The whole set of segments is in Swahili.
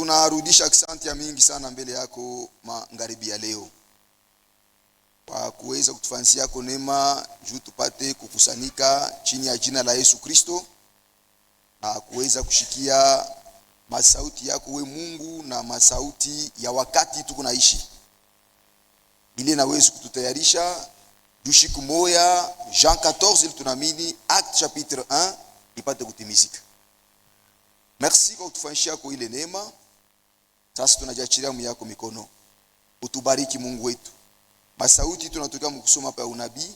tunarudisha asante ya mingi sana mbele yako magharibi ya leo, kwa kuweza kutufanyia yako neema juu tupate kukusanyika chini ya jina la Yesu Kristo na kuweza kushikia masauti yako we Mungu na masauti ya wakati tuko naishi, ili naweza kututayarisha siku moja Jean 14 ili tunaamini Acte chapitre 1 ipate kutimizika. Merci kwa kutufanyia yako ile neema. Sasa tunajiachilia yako mikono. Utubariki Mungu wetu. Masauti tunatoka mkusoma hapa unabii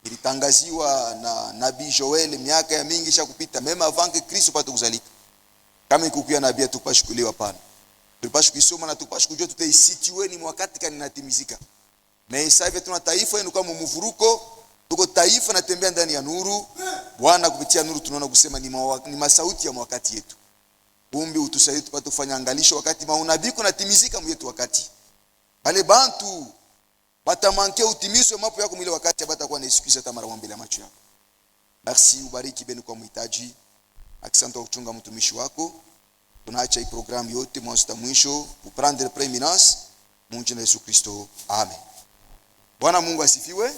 ilitangaziwa na nabii Joel miaka ya mingi isha kupita, mema avant que Kristo pate kuzalika. Kama ikukuya nabii atupashi kulewa pana. Tupashi kusoma na tupashi kujua tutaisitiweni wakati kani natimizika. Na sasa tuna taifa yenu kama mvuruko, tuko taifa natembea ndani ya nuru. Bwana kupitia nuru tunaona kusema ni masauti ya wakati yetu. Umbi utusaidie tupate kufanya angalisho wakati maunabii kunatimizika mwetu wakati. Bale bantu batamanke utimizo mapo yako mwile wakati abatakuwa na excuse hata mara mbele ya macho yako. Merci, ubariki benu kwa mhitaji. Asante kwa kuchunga mtumishi wako. Tunaacha hii programu yote mwanzo mwisho uprendre preeminence mu jina la Yesu Kristo. Amen. Bwana Mungu asifiwe.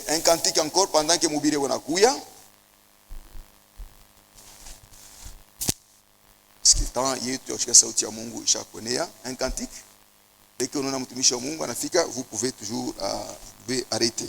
Un cantique encore pendant que mubire wanakuya. Temps yetu ya kusikia sauti ya Mungu ishakonea. Un cantique. Dès que unaona mtumishi wa Mungu anafika, vous pouvez toujours arrêter.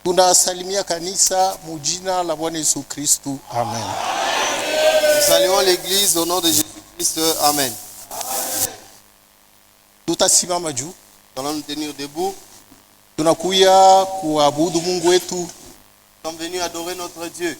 Tunasalimia kanisa mujina la Bwana Yesu Kristo. Amen. Nous saluons l'église au nom de Jésus-Christ. Amen. Tutasimama juu. Nous allons nous tenir debout. Tunakuya kuabudu Mungu wetu. Nous sommes venus adorer notre Dieu.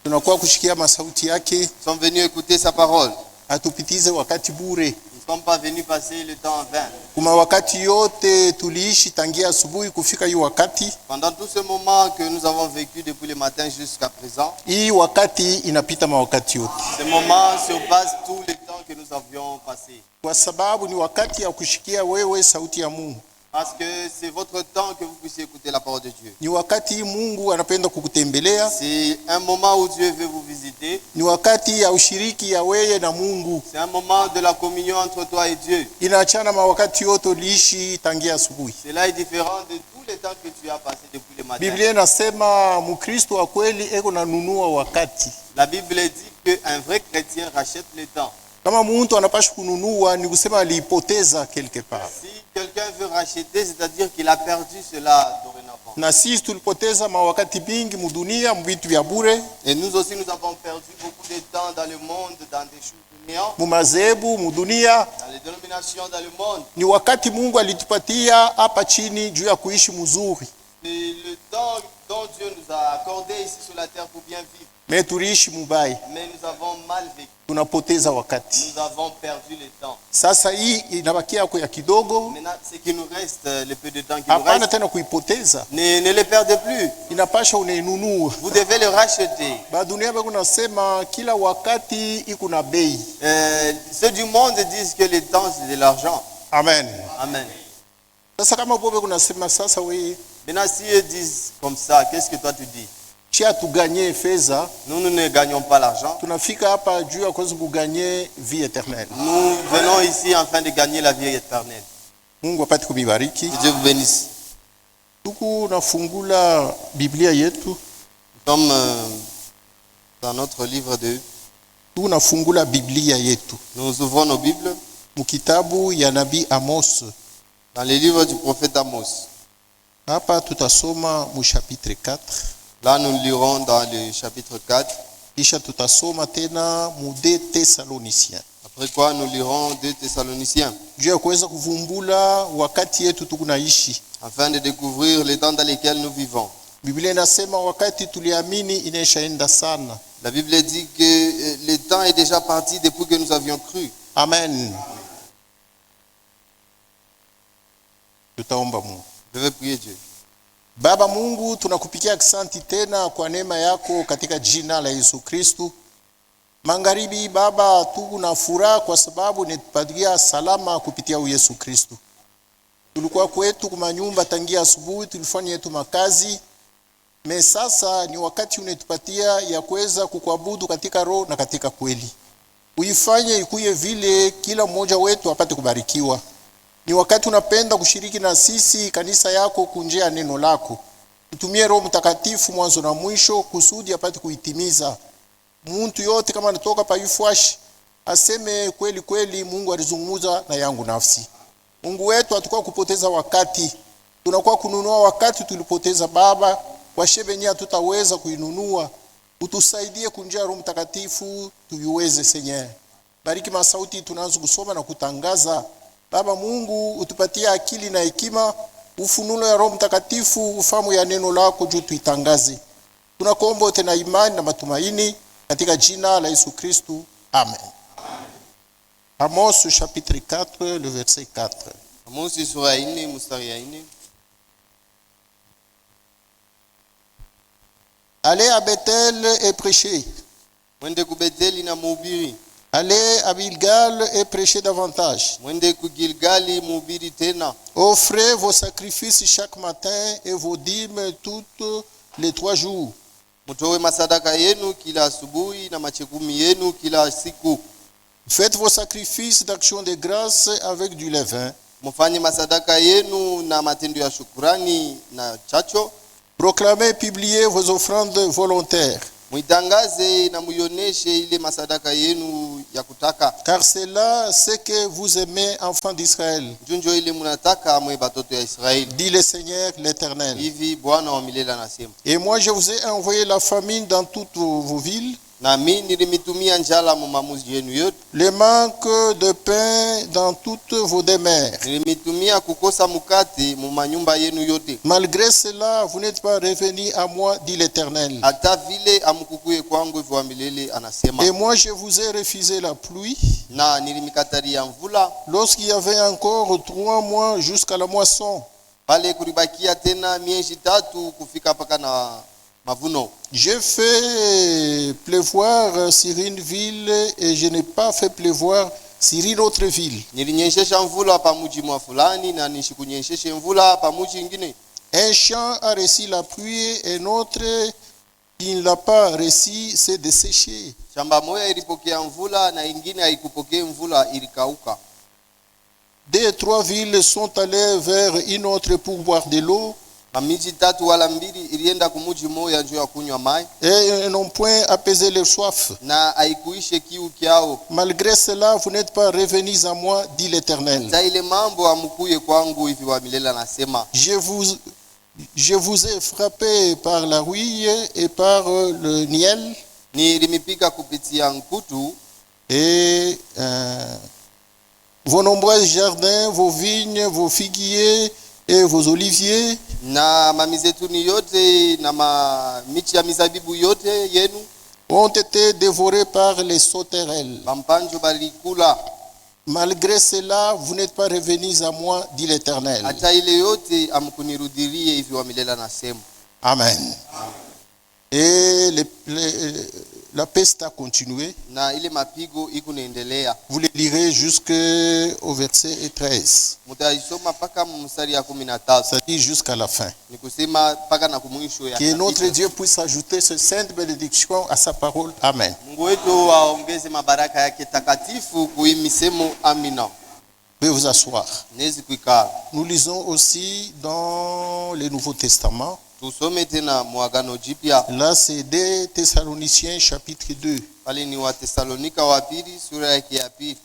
Tunakuwa kushikia masauti yake. Nous sommes venus écouter sa parole. Atupitize wakati bure. Nous ne sommes pas venus passer le temps en vain. Kuma wakati yote tuliishi tangia asubuhi kufika hii wakati. Pendant tout ce moment que nous avons vécu depuis le matin jusqu'à présent. Hii wakati inapita mawakati yote. Ce moment surpasse tous les temps que nous avions passé. Kwa sababu ni wakati ya kushikia wewe sauti ya Mungu. Parce que c'est votre temps que vous puissiez écouter la parole de Dieu. Ni wakati Mungu anapenda kukutembelea. C'est un moment où Dieu veut vous visiter. Ni wakati ya ushiriki ya wewe na Mungu. C'est un moment de la communion entre toi et Dieu. Inaachana mawakati yote uliishi tangia asubuhi. Cela est différent de tous les temps que tu as passé depuis le matin. Biblia inasema Mkristo wa kweli eko nanunua wakati. La Bible dit que un vrai chrétien rachète le temps. Kama mtu anapaswa kununua ni kusema alipoteza quelque part. Si quelqu'un veut racheter, c'est-à-dire qu'il a perdu cela dorénavant. Na sisi tulipoteza mawakati bingi mudunia mvitu vya bure. Et nous aussi nous avons perdu beaucoup de temps dans le monde, dans des choses de néant. Mumazebu mudunia. Dans les dénominations dans le monde. Ni wakati Mungu alitupatia hapa chini juu ya kuishi mzuri. C'est le temps dont Dieu nous a accordé ici sur la terre pour bien vivre. Mais tuliishi mubaya. Mais nous avons mal vécu. Tunapoteza wakati. Nous avons perdu le temps. Sasa hii inabakia yako ya kidogo, Maintenant, ce qui nous reste, le peu de temps qui nous hapana reste, tena kuipoteza, ne le perdez plus. inapasha unainunua. Vous devez le racheter. Badunia beko nasema kila wakati iko na bei. Ceux du monde disent que le temps c'est de l'argent. Amen. Amen. Sasa kama bobe kunasema sasa we Maintenant, si eux disent comme ça, qu'est-ce que toi tu dis? chia tuganye fedha, Nous ne gagnons pas l'argent. tunafika hapa juu ya kuweza kuganye vie éternelle. Nous venons ici afin de gagner la vie éternelle. Mungu apate kumibariki. Que Dieu vous bénisse. Tuku nafungula Biblia yetu, Nous sommes dans notre livre de... tuku nafungula Biblia yetu Nous ouvrons nos Bibles mukitabu ya nabii Amos. dans les livres du prophète Amos. Hapa tutasoma mu chapitre 4, Là, nous lirons dans le chapitre 4. kisha tutasoma tena mu 2 Thessaloniciens. Après quoi, nous lirons 2 Thessaloniciens, Juu ya kuweza kuvumbula wakati yetu tukunaishi. afin de découvrir les temps dans lesquels nous vivons. Biblia inasema wakati tuliamini inaishaenda sana. La Bible dit que le temps est déjà parti depuis que nous avions cru. Amen. Tutaomba Mungu. Je vais prier Dieu. Baba Mungu, tunakupikia asante tena kwa neema yako katika jina la Yesu Kristo. Magharibi Baba, tuna furaha kwa sababu unatupatia salama kupitia Yesu Kristo. Tulikuwa kwetu kwa nyumba tangia asubuhi, tulifanya yetu makazi. Sasa ni wakati unatupatia ya kuweza kukuabudu katika roho na katika kweli. Uifanye ikuye vile kila mmoja wetu apate kubarikiwa. Ni wakati unapenda kushiriki na sisi kanisa yako kunjia neno lako. Utumie Roho Mtakatifu mwanzo na mwisho kusudi apate kuitimiza. Mtu yote kama anatoka pa Yufuashi aseme kweli kweli Mungu alizungumza na yangu nafsi. Mungu wetu atakuwa kupoteza wakati. Tunakuwa kununua wakati tulipoteza Baba, kwa shebenya tutaweza kuinunua. Utusaidie kunjia Roho Mtakatifu tuviweze Seigneur. Bariki masauti tunaanza kusoma na kutangaza. Baba Mungu, utupatie akili na hekima, ufunulo ya Roho Mtakatifu, ufahamu ya neno lako juu tuitangaze. Tunakuomba tena imani na matumaini katika jina la Yesu Kristo. Amen. Amos chapitre 4, le verset 4. Amos sura 4 mstari ya 4. Allez à Bethel et prêchez. Mwende ku Betheli na muhubiri. Allez à Gilgal et prêchez davantage. Mwende ku Gilgali muhubiri tena. Offrez vos sacrifices chaque matin et vos dîmes toutes les 3 jours. Mutowe masadaka yenu kila asubuhi na machekumi yenu kila siku. Faites vos sacrifices d'action de grâce avec du levain. Mufanye masadaka yenu na matendo ya shukurani na chacho. Proclamez et publiez vos offrandes volontaires. Muitangaze na muioneshe ile masadaka yenu ya kutaka. Car c'est là ce que vous aimez, enfants d'Israël, Junjo ile munataka mwe batoto ya Israeli. dit le Seigneur l'Éternel. Hivi Bwana wa milele anasema. Et moi je vous ai envoyé la famine dans toutes vos villes, Na mimi nilimitumia njala mu mamuzi yenu yote. le manque de pain dans toutes vos demeures. Nilimitumia kukosa mukate mu manyumba yenu yote. Malgré cela, vous n'êtes pas revenus à moi, dit l'Éternel. Hata vile amukukuye kwangu hivyo wa milele anasema. Et moi je vous ai refusé la pluie, Na nilimikataria mvula lorsqu'il y avait encore 3 mois jusqu'à la moisson. pale kuribakia tena miezi 3 kufika paka na mavuno. J'ai fait pleuvoir sur une ville et je n'ai pas fait pleuvoir sur une autre ville. Nilinyeshesha mvula pa muji mwa fulani na nishikunyesheshe mvula pa muji ingine. Un champ a reçu la pluie et un autre qui ne l'a pas reçu s'est desséché. Shamba moja ilipokea mvula na ingine haikupokea mvula ilikauka. 2 et 3 villes sont allées vers une autre pour boire de l'eau Mamiji 3 wala 2 ilienda kumuji moja njoo ya kunywa mai et n'ont point apaisé leur soif. na haikuishe kiu kyao. Malgré cela, vous n'êtes pas revenus à moi, dit l'Éternel. Za ile mambo amukuye kwangu hivi wa milele anasema. Je vous ai frappé par la rouille et par le niel Nilimipika kupitia nkutu et vos nombreux jardins, vos vignes, vos figuiers et vos oliviers na mamizetuni yote na michi ya mizabibu yote yenu ont été dévorés par les sauterelles. bampanjo balikula. Malgré cela, vous n'êtes pas revenus à moi, dit l'Éternel. hata ile yote amkunirudirie hivi wa milele anasema. Amen. Et la peste a continué. Na ile mapigo iko naendelea. Vous le lirez jusqu'au verset 13. Mtaisoma paka mstari ya 13. Ça dit jusqu'à la fin. Ni kusema paka na kumwisho ya. Que notre Dieu puisse ajouter cette sainte bénédiction à sa parole. Amen. Mungu wetu aongeze mabaraka yake takatifu kuimisemo amina. Veuillez vous asseoir. Nezi kuikaa. Nous lisons aussi dans le Nouveau Testament. Tusome tena mwagano jipya. Là, c'est 2 Thessaloniciens chapitre 2, Pale ni wa Tesalonika wa pili sura yake ya pili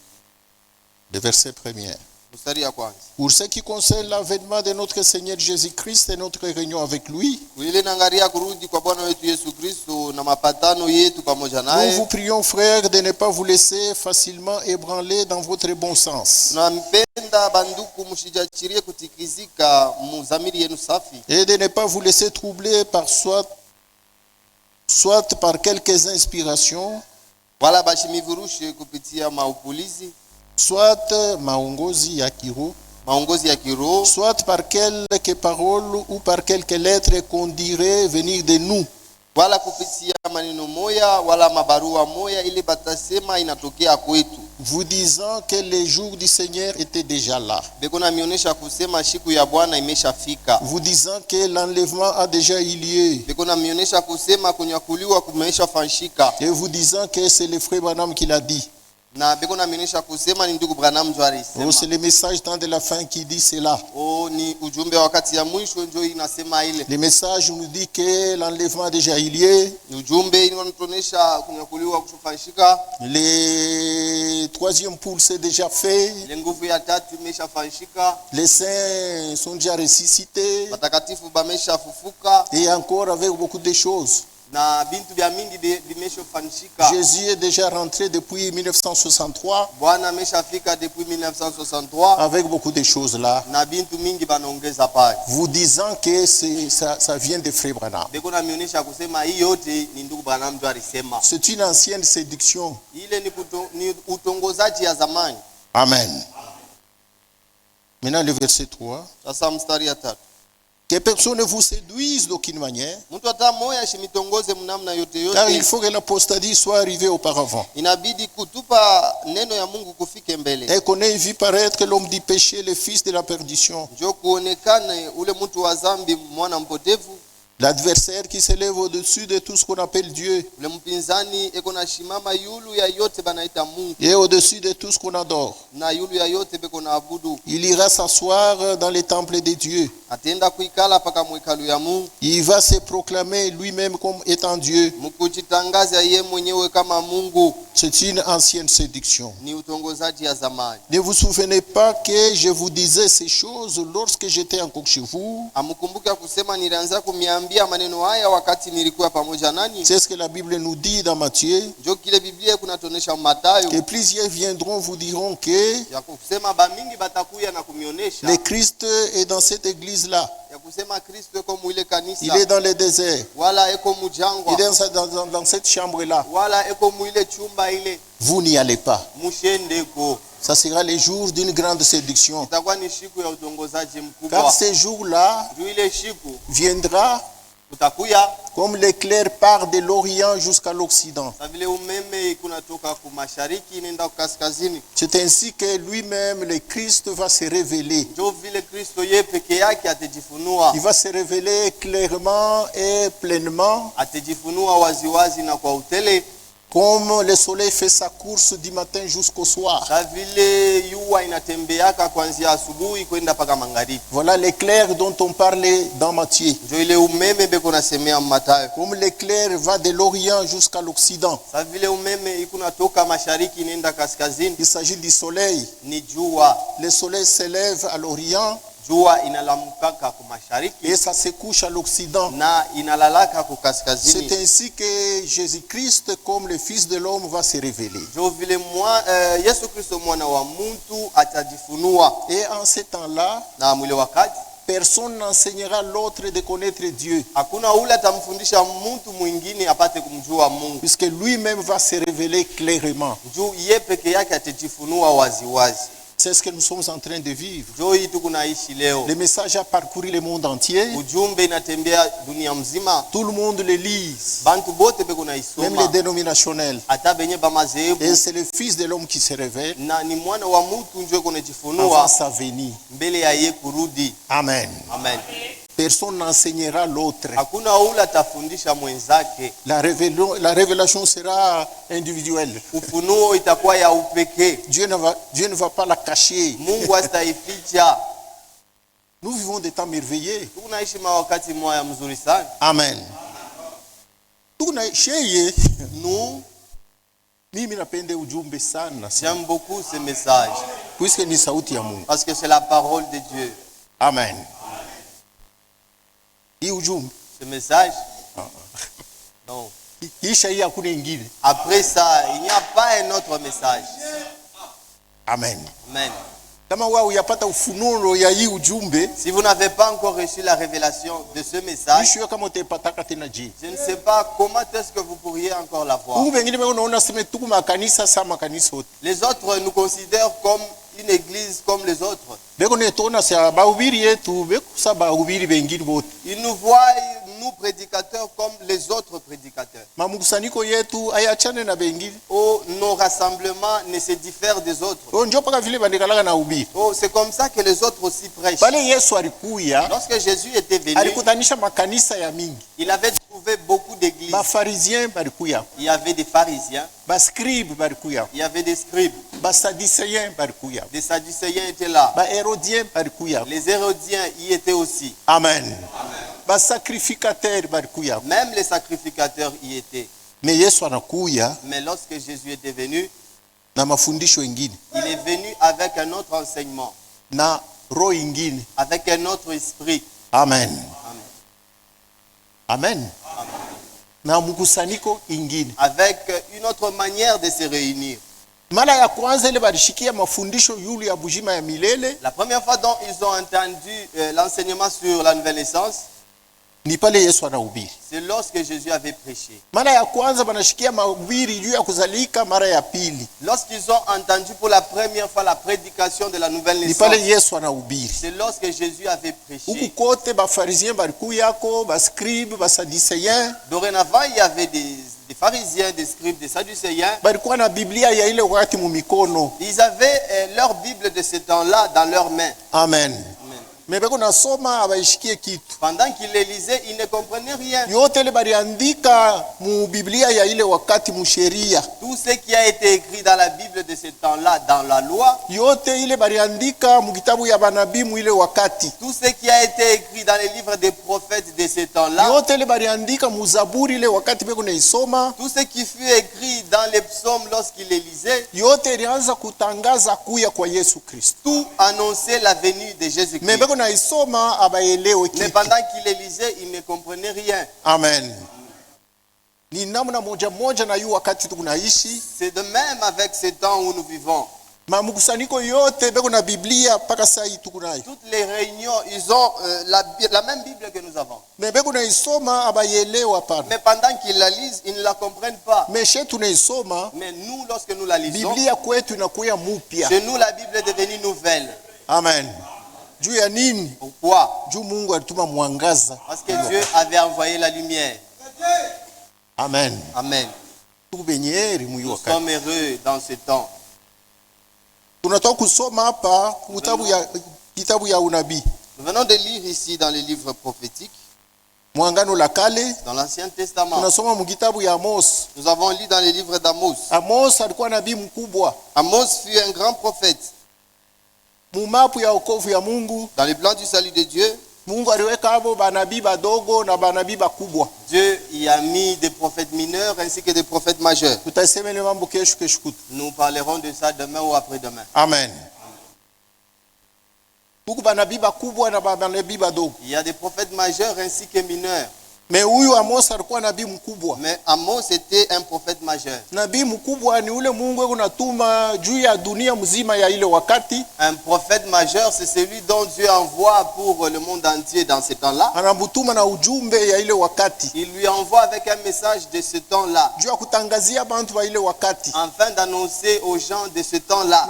le verset 1er. mstari ya kwanza. Pour ce qui concerne l'avènement de notre Seigneur Jésus-Christ et notre réunion avec lui, Kuile nangaria kurudi kwa Bwana wetu Yesu Kristo na mapatano yetu pamoja nous vous naye. prions, frères, de ne pas vous laisser facilement ébranler dans votre bon sens Tunampenda banduku, mshijachirie kutikizika muzamiri yenu safi, et de ne pas vous laisser troubler par soit par quelques inspirations, wala bashimivurushe kupitia maupulizi, soit maongozi ya kiroho, maongozi ya kiroho, soit par quelques paroles ou par quelques lettres qu'on dirait venir de nous, wala kupitia maneno moya wala mabarua moya ili batasema inatokea kwetu, vous disant que les jours du Seigneur étaient déjà là, beko na mionyesha kusema siku ya Bwana imeshafika, vous disant que l'enlèvement a déjà eu lieu, beko na mionyesha kusema kunyakuliwa kumeisha fanshika, et vous disant que c'est le frère Branham qui l'a dit. na beko na mionyesha kusema ni ndugu Branham Jwari Oh, c'est sema. le message temps de la fin qui dit cela. Oh, ni ujumbe wakati ya mwisho ndio inasema ile. Le message nous dit que l'enlèvement a déjà eu lieu, Ni ujumbe inatuonesha kunyakuliwa kufanshika, le troisième poule s'est déjà fait, ile nguvu ya tatu imeshafanshika, les saints sont déjà ressuscités, watakatifu bameshafufuka et encore avec beaucoup de choses. na bintu bya mingi bimeshafanshika. Jésus est déjà rentré depuis 1963 Bwana ameshafika depuis 1963 avec beaucoup de choses là, na bintu mingi banaongeza pale. vous disant que ça vient de frère Branham. Beko na mionyesha kusema hii yote ni ndugu Branham ndio alisema. C'est une ancienne séduction. Ile ni utongozaji ya zamani. Amen. Maintenant le verset 3. Sasa mstari ya tatu. Que personne ne vous séduise d'aucune manière, Mtu hata moya shimitongoze mnamna yote car il yote. faut que l'apostasie soit arrivée auparavant. Inabidi kutupa neno ya Mungu kufike mbele. Et qu'on ait vu paraître l'homme du péché, le fils de la perdition, Njo kuonekane ule mtu wa zambi, mwana mpotevu, l'adversaire qui s'élève au-dessus de tout ce qu'on appelle Dieu, ule mpinzani eko na shimama yulu ya yote banaita Mungu et au-dessus de tout ce qu'on adore. na yulu ya yote beko na abudu. Il ira s'asseoir dans les temples de Dieu. Atenda kuikala paka mwekalu ya Mungu, Il va se proclamer lui-même comme étant Dieu. mkujitangaza ye mwenyewe kama Mungu. C'est une ancienne séduction. Ni utongozaji ya zamani. Ne vous souvenez pas que je vous disais ces choses lorsque j'étais encore chez vous? Amkumbuka kusema nilianza kumiambia maneno haya wakati nilikuwa pamoja nani. C'est ce que la Bible nous dit dans Matthieu. Njo kile Biblia kunatonesha Mathayo Que plusieurs viendront vous diront que ya kusema bamingi batakuya na kumionesha le Christ est dans cette église-là. ya kusema Kristo eko mwile kanisa, Il est dans le désert. wala eko mujangwa, Il est dans cette chambre-là. wala eko mwile chumba ile. Vous n'y allez pas. Mushendeko Ça sera le jour d'une grande séduction. itakuwa ni siku ya utongozaji Car mkubwa. ce jour-là Juu ile siku viendra utakuya comme l'éclair part de l'Orient jusqu'à l'Occident. na vile umeme kunatoka kumashariki nenda kaskazini. C'est ainsi que lui-même, le Christ, va se révéler. Njo vile Kristo ye peke yake atajifunua, Il va se révéler clairement et pleinement, atajifunua waziwazi na kwa utele, comme le soleil fait sa course du matin jusqu'au soir. sa vile yua inatembeaka kuanzia asubuhi kwenda paka magharibi. Voilà l'éclair dont on parlait dans Matthieu. Njo ile umeme beko nasemea Mathayo. Comme l'éclair va de l'Orient jusqu'à l'Occident. Sa vile umeme ikunatoka mashariki nenda kaskazini, Il s'agit du soleil. ni jua. Le soleil s'élève à l'Orient Jua inalamukaka ku mashariki et ça se couche à l'Occident. na inalalaka ku C'est kaskazini. ainsi que Jésus-Christ, comme le Fils de l'homme, va se révéler. Njo vile Yesu Kristo mwana wa muntu atajifunua, Et en ce temps-là, na mwile wakati Personne n'enseignera l'autre de connaître Dieu, Hakuna ule atamfundisha mtu mwingine apate kumjua Mungu. puisque lui-même va se révéler clairement. Juu ye peke yake atajifunua waziwazi. C'est ce que nous sommes en train de vivre. Ndio hii tukunaishi leo. Le message a parcouru le monde entier. Ujumbe inatembea dunia mzima. Tout le monde le lise, Bantu bote beko même les naisoma. dénominationnels. Hata benye ba Et madhehebu c'est le Fils de l'homme qui se révèle na ni mwana wa mtu njoo avant kunajifunua sa venue. mbele ya ye kurudi. Amen. Amen. Personne n'enseignera l'autre. Hakuna ule atafundisha mwenzake. La révélation sera individuelle. Ufunuo itakuwa ya upekee. Dieu ne va pas la cacher. Mungu astaificha. Nous vivons des temps merveilleux. Tunaishi mawakati moya mzuri sana. Amen. Tunaishi. Nous Mimi napende ujumbe sana, j'aime beaucoup ce message puisque ni sauti ya Mungu. parce que c'est la parole de Dieu. Amen. Hii ujumbe Ce message, non. kisha hii hakuna ingine. Après ça, il n'y a pas un autre message. Amen. Amen. Kama wewe uyapata ufunuo ya hii ujumbe, Si vous n'avez pas encore reçu la révélation de ce message, nisho kama utapataka tena je. je ne sais pas comment est-ce que vous pourriez encore l'avoir. Huko wengine wao unaona sema tuko makanisa sama kanisa yote. Les autres nous considèrent comme une église comme les autres. Beko netona sa bahubiri yetu, beko sa bahubiri bengine bote. Ils nous voient, nous prédicateurs, comme les autres prédicateurs. Mamukusanyiko yetu ayachane na bengine. Oh, nos rassemblements ne se diffèrent des autres. Njo paka vile bandikalaga na ubiri. Oh, c'est comme ça que les autres aussi prêchent. Pale Yesu alikuya, Lorsque Jésus était venu, alikutanisha makanisa ya mingi. il avait trouvé beaucoup d'églises. Bafarizien balikuya, Il y avait des pharisiens, bascribe balikuya, il y avait des scribes, basadicéens balikuya, des sadducéens étaient là. bahérodien balikuya. Les hérodiens y étaient aussi. Amen. Basacrificateur balikuya. Même les sacrificateurs y étaient. Me Yesu anakuya Mais lorsque Jésus était venu, na mafundisho ingine il est venu avec un autre enseignement, na roho ingine. avec un autre esprit. Amen. Amen. Amen. Na mkusanyiko ingine. Avec une autre manière de se réunir. Mara ya kwanza ile balishikia mafundisho yule ya bujima ya milele La première fois dont ils ont entendu l'enseignement sur la nouvelle naissance, ni pale Yesu anahubiri. c'est lorsque Jésus avait prêché. Mara ya kwanza banashikia mahubiri juu ya kuzalika, mara ya pili Lorsqu'ils ont entendu pour la première fois la prédication de la nouvelle ni naissance, pale Yesu anahubiri. c'est lorsque Jésus avait Huku prêché. kote bafarizien balikuyako, bascribe, basadicéens Dorénavant, il y avait des pharisiens, des scribes, des sadducéens. balikuwa na Biblia ya ile wakati mumikono. Ils avaient leur Bible de ce temps-là dans leurs mains. Amen. Amen. Me beko nasoma abaishikie kitu. Pendant qu'ils les lisaient, ils ne comprenaient rien. Yote ile baliandika mu Biblia ya ile wakati mu sheria. Tout ce qui a été écrit dans la Bible de ce temps-là, dans la loi, Yote ile baliandika mu kitabu ya banabii mu ile wakati. tout ce qui a été écrit dans les livres des prophètes de ce temps-là, Yote ile baliandika mu Zaburi ile wakati beko naisoma. tout ce qui fut écrit dans les psaumes lorsqu'ils les lisaient, Yote ilianza kutangaza kuya kwa Yesu Kristo. tout annonçait la venue de Me Jésus-Christ. beko naisoma abaelewe Mais kitu. pendant qu'ils les lisaient, ils ne comprenaient rien. Amen. Ni namna moja moja na yu wakati tunaishi. C'est de même avec ce temps où nous vivons. Mamukusanyiko yote beko na Biblia mpaka saa hii tuko nayo. Toutes les réunions, ils ont la même Bible que nous avons. Me beko naisoma abayelewa pana. Mais pendant qu'ils la lisent, ils ne la comprennent pas. Me she tunaisoma Mais nous, lorsque nous la lisons, Biblia kwetu inakuya mupya. chez nous, la Bible est devenue nouvelle. Amen. Juu ya nini? Pourquoi? Juu Mungu alituma mwangaza. Parce que Dieu avait envoyé la lumière. Amen. Amen. Tuko benyeri mu Nous wakati. sommes heureux dans ce temps. Tunatoka kusoma hapa kitabu ya unabii. Nous venons de lire ici dans les livres prophétiques, Mwangano la kale dans l'Ancien Testament. tunasoma mu kitabu ya Amos. Nous avons lu dans les livres d'Amos. Amos alikuwa nabii mkubwa. Amos fut un grand prophète. Mu mapu ya wokovu ya Mungu, Dans le plan du salut de Dieu, Mungu aliweka hapo banabii badogo na banabii bakubwa. Dieu y a mis des prophètes mineurs ainsi que des prophètes majeurs. Tutasema ile mambo kesho kutu. Nous parlerons de ça demain ou après-demain. Amen. Huku banabii bakubwa na banabii badogo. Il y a des prophètes majeurs ainsi que mineurs. Me huyu Amos alikuwa nabii mkubwa. Mais Amos était un prophète majeur. Nabii mkubwa ni ule Mungu yeye anatuma juu ya dunia mzima ya ile wakati. Un prophète majeur, c'est celui dont Dieu envoie pour le monde entier dans ce temps-là. Anamtuma na ujumbe ya ile wakati. Il lui envoie avec un message de ce temps-là, Juu ya kutangazia bantu ba ile wakati. afin d'annoncer aux gens de ce temps-là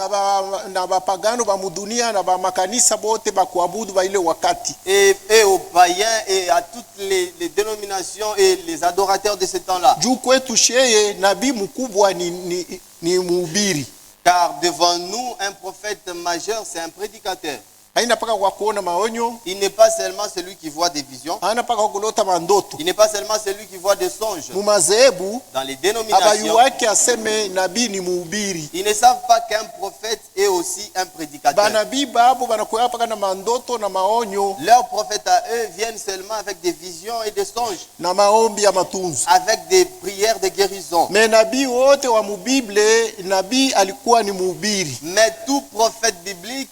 Na bapagano ba mudunia na ba makanisa bote ba kuabudu ba ile wakati. et aux païens et à toutes les dénominations et les adorateurs de ce temps-là. Juu kwetu sheye nabii mkubwa ni mhubiri. Car devant nous, un prophète majeur, c'est un prédicateur. Haina paka kwa kuona maonyo, Il n'est pas seulement celui qui voit des visions, haina paka kwa kulota mandoto. il n'est pas seulement celui qui voit des songes. Mumazebu Dans les dénominations, abayuwake aseme nabii ni mhubiri. ils ne savent pas qu'un prophète est aussi un prédicateur. Banabii babo banakuya paka na mandoto na maonyo Leurs prophètes à eux viennent seulement avec des visions et des songes, na maombi ya matunzo. avec des prières de guérison. Me nabii wote wa mubible, nabii alikuwa ni mhubiri. Mais tout prophète biblique,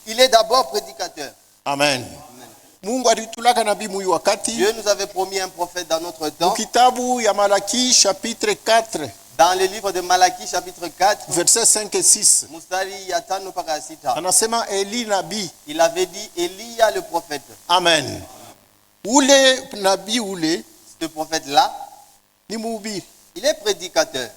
il est d'abord prédicateur. Amen. Mungu alitulaka nabii muyu wakati. Dieu nous avait promis un prophète dans notre temps. Kitabu ya Malaki chapitre 4 Dans le livre de Malachie chapitre 4, verset 5 et 6. mstari ya 5 mpaka 6, Anasema Eli nabii. il avait dit Élia le prophète. Amen. Ule nabii ule Ce prophète-là, ni mhubiri. il est prédicateur.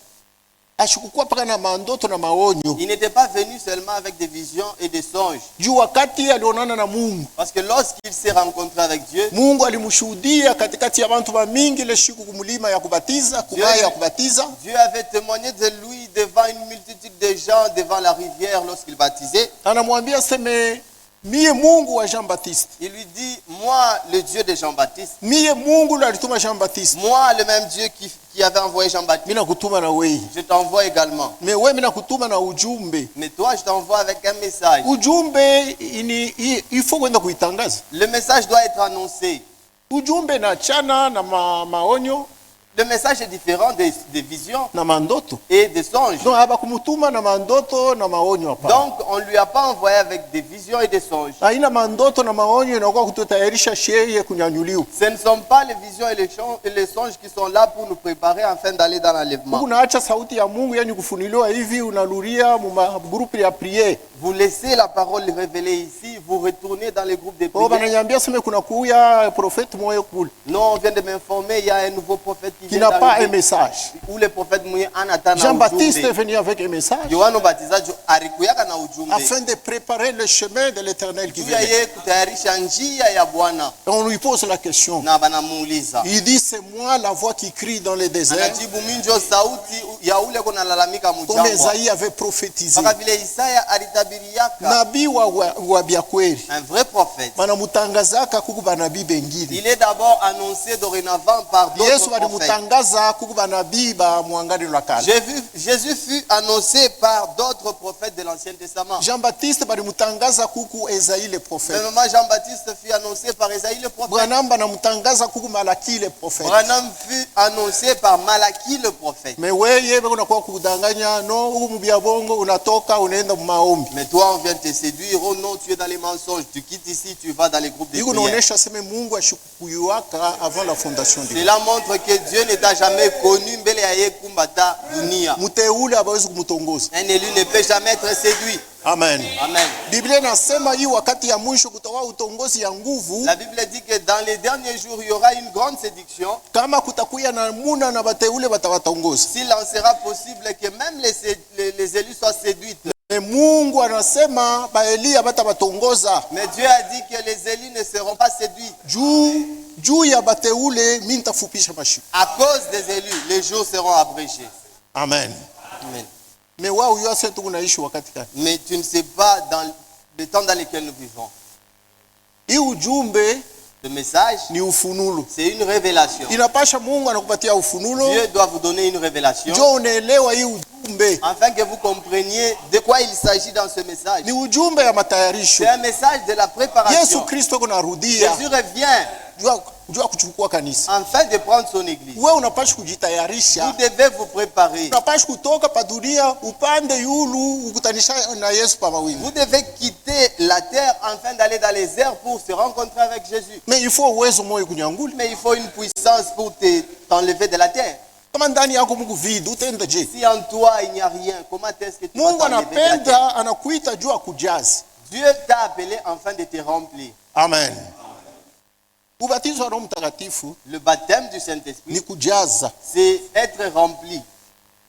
Ashikukuwa paka na mandoto na maonyo. Il n'était pas venu seulement avec des visions et des songes. Juu wakati alionana na Mungu, Parce que lorsqu'il s'est rencontré avec Dieu, Mungu alimshuhudia katikati ya bantu ba mingi ile siku kumulima ya kubatiza, kumaya ya kubatiza. Dieu avait témoigné de lui devant une multitude de gens, devant la rivière lorsqu'il baptisait. Anamwambia seme mie Mungu wa Jean Baptiste. Il lui dit, moi, le Dieu de Jean-Baptiste, Mie Mungu ndo alituma Jean Baptiste. moi, le même Dieu qui avait envoyé Jean-Baptiste, Mina kutuma na wewe. je t'envoie également. Me wewe mina kutuma na ujumbe. Mais toi, je t'envoie avec un message. Ujumbe ifo kwenda kuitangaza. Le message doit être annoncé. Ujumbe na chana na maonyo Le message est différent des visions na mandoto. et des songes. Donc haba kumutuma na mandoto na maonyo hapa. Donc, on ne lui a pas envoyé avec des visions et des songes. Haina mandoto na maonyo inakuwa kututayarisha sheye kunyanyuliwa. Ce ne sont pas les visions et les songes qui sont là pour nous préparer afin d'aller dans l'enlèvement. Unaacha sauti ya Mungu yani kufuniliwa hivi unaluria mu groupe ya prière. Vous laissez la parole révélée ici, vous retournez dans les groupes de Oh prière. bananyambia sema kuna kuya prophète moyo kule. Non, on vient de m'informer, il y a un nouveau prophète qui Qui vient n'a pas un d'arriver. message. Où le prophète mwenye anatana Jean-Baptiste est ujumbe. venu avec un message Yohana Mbatizaji alikuyaka na ujumbe. afin de préparer le chemin de l'Éternel qui Juu ya vient. yeye kutayarisha njia ya Bwana. On lui pose la question. Na banamuuliza. Il dit c'est moi la voix qui crie dans le désert. Anajibu minjo sauti ya ule kuna lalamika Comme mjangwa. Esaïe avait prophétisé. Mpaka vile Isaya alitabiriaka. Nabii wa byakweli. Un vrai prophète. Banamutangazaka kuku banabii bengine. Il est d'abord annoncé dorénavant par d'autres Yesu prophètes. alimutangaza kuku banabii ba mwangani la kale. Jésus fut annoncé par d'autres prophètes de l'Ancien Testament. Jean-Baptiste balimutangaza kuku Esaïe le prophète. Même Jean-Baptiste fut annoncé par Esaïe le prophète. Branham banamutangaza kuku Malaki le prophète. Branham fut annoncé par Malachie le prophète. Mais wewe unakuwa kudanganya no huko mbia bongo unatoka unaenda maombi. Mais toi, on vient te séduire. Oh non, tu es dans les mensonges. Tu quittes ici, tu vas dans les groupes de Iko prière. naonesha sema Mungu ashikuyuaka avant la fondation du monde. Cela montre que Dieu ne t'a jamais connu mbele ya yeye kumbata dunia. Mteule hawezi kumutongoza. Un élu ne peut jamais être séduit. Amen. Amen. Biblia inasema hii wakati ya mwisho kutakuwa utongozi ya nguvu La Bible dit que dans les derniers jours, il y aura une grande séduction. kama kutakuya na muna na bateule batawatongoza. S'il en sera possible que même les élus soient séduits. Mais Mungu anasema baelia batawatongoza. Mais Dieu a dit que les élus ne seront pas séduits. Juu ya bateule mimi nitafupisha mashiko. À cause des élus, les jours seront abrégés. Amen. Amen. Mais wao yose tunaishi wakati gani? Mais tu ne sais pas dans le temps dans lequel nous vivons. Hii ujumbe Le message, ni ufunulo. c'est une révélation. Inapasha Mungu anakupatia ufunulo. Dieu doit vous donner une révélation Ndio unaelewa hii ujumbe. afin que vous compreniez de quoi il s'agit dans ce message. Ni ujumbe ya matayarisho. C'est un message de la Yesu préparation. Kristo kunarudia. Jésus revient. jua kuchukua kanisa. afin de prendre son église. Wewe unapaswa Vous kujitayarisha. devez vous préparer. Unapaswa kutoka pa dunia upande yulu ukutanisha na Yesu pa mawingu. Vous devez quitter la terre afin d'aller dans les airs pour se rencontrer avec Jésus. Mais il faut uwezo moyo kunyangula. Mais il faut une puissance pour t'enlever de la terre. Kama ndani yako Mungu vidi utaenda je? Si en toi il n'y a rien, comment est-ce que tu vas Mungu t'enlever de la terre? anapenda anakuita jua kujaza. Dieu t'a appelé afin de te remplir. Amen. Ubatizo wa Roho Mtakatifu Le baptême du ni Saint-Esprit, kujaza, c'est être rempli.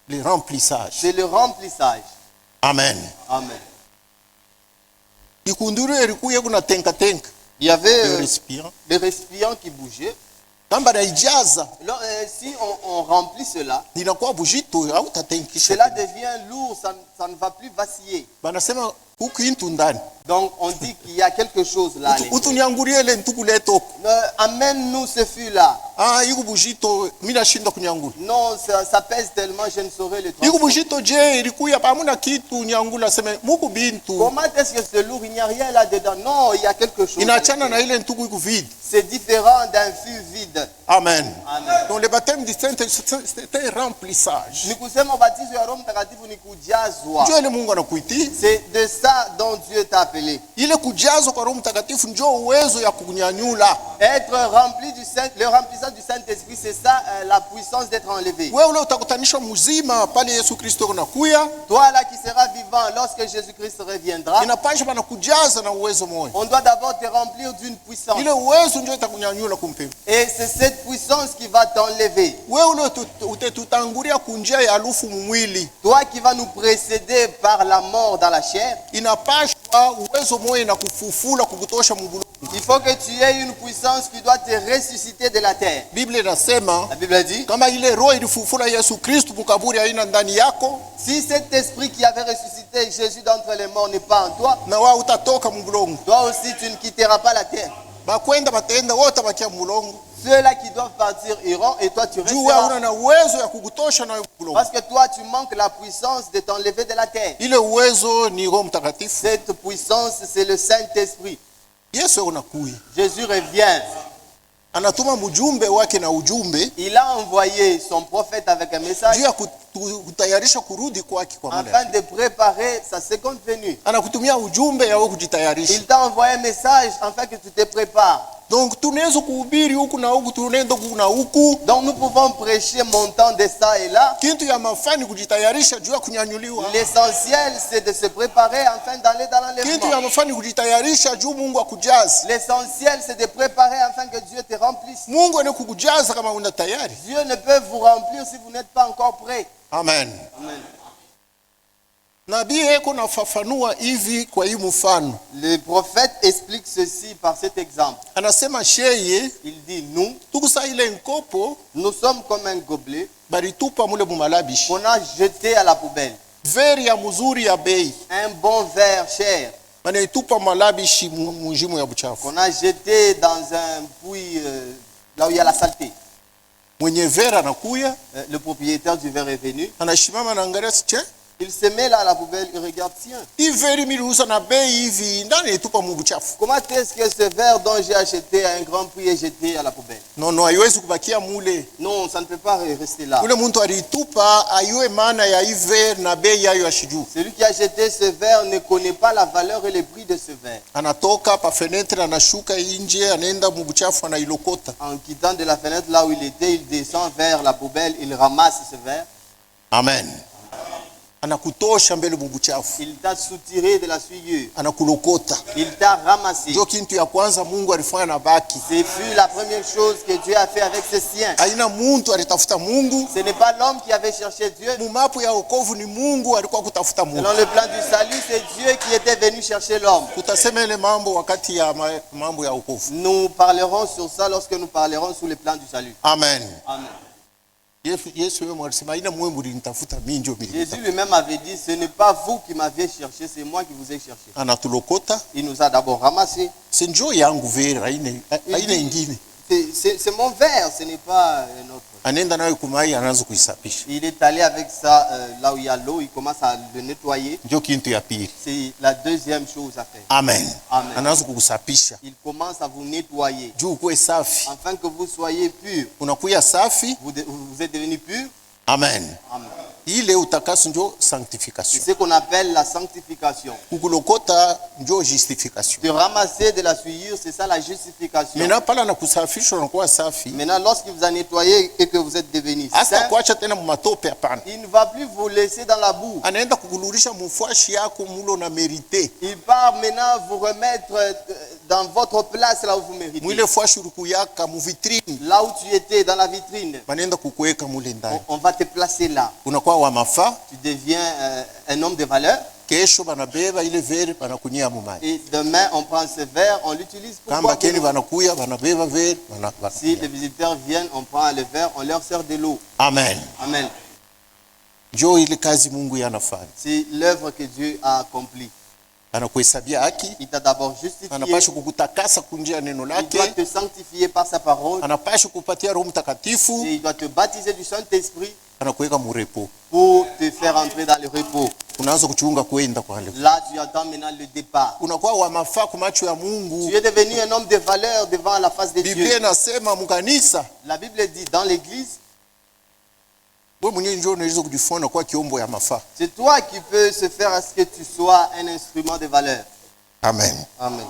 le remplissage. C'est le remplissage. Amen. Amen. Ikunduru erikuye kuna tenka tenka Il y avait le récipient. des récipients qui bougeaient. Kamba naijaza Alors, si on remplit cela, linakuwa bujito au tatenkisha. cela devient lourd, ça ne va plus vaciller. Banasema huku intu ndani. Donc on dit qu'il y a quelque chose là. Utuniangulie ile ntukuleta huko. Amène-nous ce fût-là. Ah, iku bujito mimi nashinda kunyangula. Non, ça pèse tellement, je ne saurais le Iku transporter. bujito je ilikuya hamuna kitu nyangula sema muku bintu. Comment est-ce que c'est lourd? Il n'y a rien là-dedans. Non, il y a quelque chose. Inaachana na ile ntuku iku vide. C'est différent d'un fût vide. Amen. Amen. Donc le baptême du Saint-Esprit c'est un remplissage. Ni kusema ubatizo wa Roho Mtakatifu ni kujazwa. Njoo ile Mungu anakuitia. C'est de ça dont Dieu t'a appelé. Ile kujazwa kwa Roho Mtakatifu njoo uwezo ya kukunyanyula. Être rempli du Saint, le remplissage du Saint-Esprit, c'est ça la puissance d'être enlevé. Wewe ule utakutanisha mzima pale Yesu Kristo kunakuya. Toi là qui seras vivant lorsque Jésus-Christ reviendra, Inapasha bana kujaza na uwezo moyo. on doit d'abord te remplir d'une puissance. Ile uwezo ndio itakunyanyula kumpema. Et c'est cette puissance qui va t'enlever. Wewe ule utetutangulia kunjia ya alufu mwili. Toi qui vas nous précéder par la mort dans la chair, Inapasha uwezo moyo na kufufula kukutosha mugulu. il faut que tu aies une puissance qui doit te ressusciter de la terre. Biblia inasema La Bible dit, kama ile roho ilifufula Yesu Kristo mukaburi haina ndani yako, si cet esprit qui avait ressuscité Jésus d'entre les morts n'est pas en toi, na wewe utatoka mubulongo. toi aussi tu ne quitteras pas la terre. Bakwenda bataenda wote bakia mulongo. Ceux-là qui doivent partir iront et toi tu Juu wewe resteras. una na uwezo ya kukutosha na mulongo. Parce que toi tu manques la puissance de t'enlever de la terre. Ile uwezo ni Roho Mtakatifu. Cette puissance c'est le Saint-Esprit. Yesu unakuya. Jésus revient. Anatuma mjumbe wake na ujumbe Il a envoyé son prophète avec un message juu ya kutayarisha kurudi kwake kwa muda. afin de préparer sa seconde venue. Anakutumia ujumbe ya wewe kujitayarisha. Il t'a envoyé un message afin que tu te prépares. Donc tunaweza kuhubiri huku na huku, tunaenda huku na huku. Donc nous pouvons prêcher montant de ça et là. Kitu ya mafani kujitayarisha juu ya kunyanyuliwa. L'essentiel c'est de se préparer afin d'aller dans Kitu ya l'enlèvement. mafani kujitayarisha juu Mungu akujaze. L'essentiel c'est de préparer afin que Dieu te remplisse. Mungu anakukujaza kama una tayari. Dieu ne peut vous remplir si vous n'êtes pas encore prêt. Amen. Amen. Nabii eko nafafanua hivi kwa hii mfano. Le prophète explique ceci par cet exemple. Anasema sheye Il dit nous, tukusa ile nkopo nous sommes comme un gobelet baritupa mule mumalabishi. qu'on a jeté à la poubelle. Veri ya mzuri ya bei. Un bon verre cher Banaitupa malabishi mujimu ya buchafu. qu'on a jeté dans un puits là où il y a la saleté. Mwenye vera anakuya, Le propriétaire du verre est venu. anashimama na angalia siche. Il se met là à la poubelle, il regarde, tiens, Hii veri miliuza na bei hivi ndani itupa mu buchafu. comment est-ce que ce verre dont j'ai acheté à un grand prix est jeté à la poubelle? No haiwezi kubakia mule. Non, ça ne peut pas rester là. Ule muntu alitupa ayue maana ya hii veri na bei yayo ashiju. Celui qui a acheté ce verre ne connaît pas la valeur et le prix de ce verre. Anatoka pa fenetre anashuka nje anaenda mu buchafu anailokota. En quittant de la fenêtre là où il était, il descend vers la poubelle, il ramasse ce verre. Amen. Anakutosha mbele mu buchafu. Il t'a soutiré de la souillure. Anakulokota. Il t'a ramassé. Ndio kintu ya kwanza Mungu alifanya na baki. Ce fut la première chose que Dieu a fait avec ses siens. Haina muntu alitafuta Mungu. Ce n'est pas l'homme qui avait cherché Dieu. Mumapo ya wokovu ni Mungu alikuwa kutafuta Mungu. Selon le plan du salut, c'est Dieu qui était venu chercher l'homme. Tutasema ile mambo wakati ya mambo ya wokovu. Nous parlerons sur ça lorsque nous parlerons sur le plan du salut. Amen. Amen. Yesu yeye alisema ina mwe mlinitafuta mimi ndio mimi. Jésus lui-même avait dit, ce n'est pas vous qui m'aviez cherché, c'est moi qui vous ai cherché. Anatulokota. Il nous a d'abord ramassés. Si njoo yangu vera haina ingine. c'est mon verre, ce n'est pas un autre. anaenda nayo kumai, anaanza kuisapisha. Il est allé avec ça là où il y a l'eau, il commence à le nettoyer. Ndio kintu ya pili. C'est la deuxième chose à faire. Amen. Amen. Anaanza kukusapisha Il commence à vous nettoyer juu ukuwe safi. afin que vous soyez purs. Unakuya safi. Vous êtes devenu pur. Amen. Amen. Ile utakaso njo C'est sanctification. ce qu'on appelle la sanctification. Kukulokota njo justification. De ramasser de la souillure, c'est ça la justification. Mena pala na kusafisha unakuwa safi. Maintenant, lorsqu'il vous a nettoyé et que vous êtes devenu Hata saint, kuacha tena mumatope hapana. il ne va plus vous laisser dans la boue. Anaenda kukulurisha mufwashi yako mulo na merite. Il part maintenant vous remettre dans votre place là où vous méritez. Mwile fwashi urukuyaka mu vitrine. Là où tu étais, dans la vitrine, Manenda kukuweka mule ndani. on va te placer là. Unakuwa wa mafa. Tu deviens un homme de valeur. Kesho banabeba ile vere banakunyia mumai. Et demain, on prend ce verre, on l'utilise pour Kamba boire de keni l'eau. banakuya banabeba vere Si les visiteurs viennent, on prend le verre, on leur sert de l'eau. Amen. Amen. Njo ile kazi Mungu yanafanya. C'est l'œuvre que Dieu a accomplie. Anakuhesabia haki. Il t'a d'abord justifié. Anapasha kukutakasa kunjia neno Il doit lake. te sanctifier par sa parole. Anapasha kupatia Roho Mtakatifu. Et il doit te baptiser du Saint-Esprit Anakuweka mu repo. pour te faire entrer dans le repos. Unaanza kuchunga kwenda kwa hale. Là, tu attends maintenant le départ. Unakuwa wa mafaa kwa macho ya Mungu. Tu es devenu un homme de valeur devant la face de Biblia Dieu. inasema mukanisa, La Bible dit dans l'église, wewe mwenyewe ndio unaweza kujifanya kwa kiombo ya mafaa. c'est toi qui peux se faire à ce que tu sois un instrument de valeur. Amen. Amen.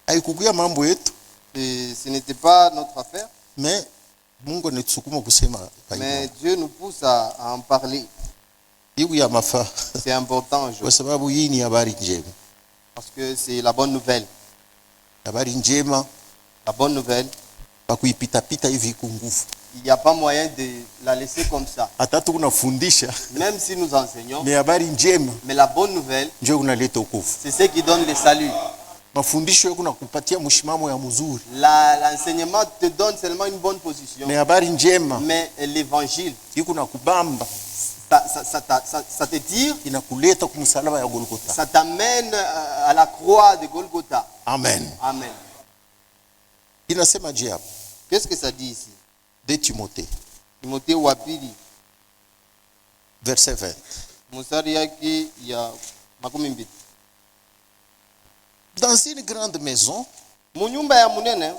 Haikukuya mambo yetu, Et ce n'était pas notre affaire, mais Mungu anatusukuma kusema mais Dieu nous pousse à en parler. hiyo ya mafaa, C'est important kwa aujourd'hui sababu hii ni habari njema. parce que c'est la bonne nouvelle. Habari njema La bonne nouvelle, pa kuipita pita hivi kunguvu. il n'y a pas moyen de la laisser comme ça. Hata tunafundisha, Même si nous enseignons, ni habari njema mais la bonne nouvelle, ndio unaleta wokovu. c'est ce qui donne le salut. Mafundisho yako nakupatia mshimamo ya mzuri. L'enseignement te donne seulement une bonne position, Ni habari njema mais l'évangile, iko nakubamba, ça te tire, inakuleta kumsalaba ya Golgotha. ça t'amène à la croix de Golgotha. Amen. Amen. Inasema je hapo? Qu'est-ce que ça dit ici? De Timothée, Timothée wa pili, verset 20. mstari yake ya 12. Dans une grande maison, Munyumba ya munene,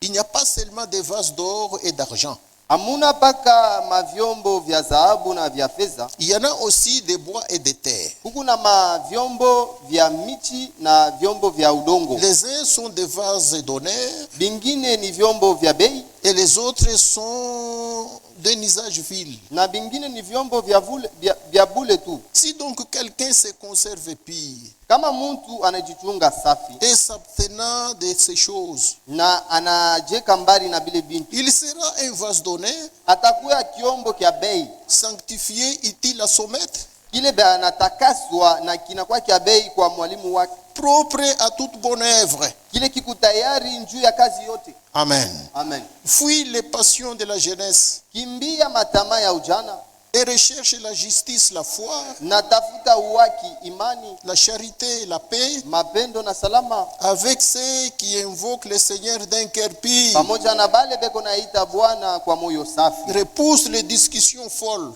il n'y a pas seulement des vases d'or et d'argent. hamuna paka mavyombo vya dhahabu na vya fedha. Il y en a aussi des bois et des terres. Huku na mavyombo vya miti na vyombo vya udongo. Les uns sont des vases d'honneur Bingine ni vyombo vya bei et les autres sont d'un usage vil. na bingine ni vyombo vya bule tu. Si donc quelqu'un se conserve pire Kama mtu anajichunga safi et s'abstenant de ces choses, na anajeka mbali na bile bintu, il sera un vase d'honneur, atakuwa kiombo kya bei sanctifié, utile à son maître, kile anatakaswa na kinakuwa kya bei kwa mwalimu wake, propre à toute bonne œuvre. kile kiku tayari juu ya kazi yote. Amen. Amen. Fuis les passions de la jeunesse Kimbia matamaa ya ujana et recherche la justice, la foi, na tafuta uwaki, imani, la charité et la paix mapendo na salama, avec ceux qui invoquent le Seigneur d'un cœur pur. pamoja na bale beko naita Bwana kwa moyo safi. Repousse les discussions folles.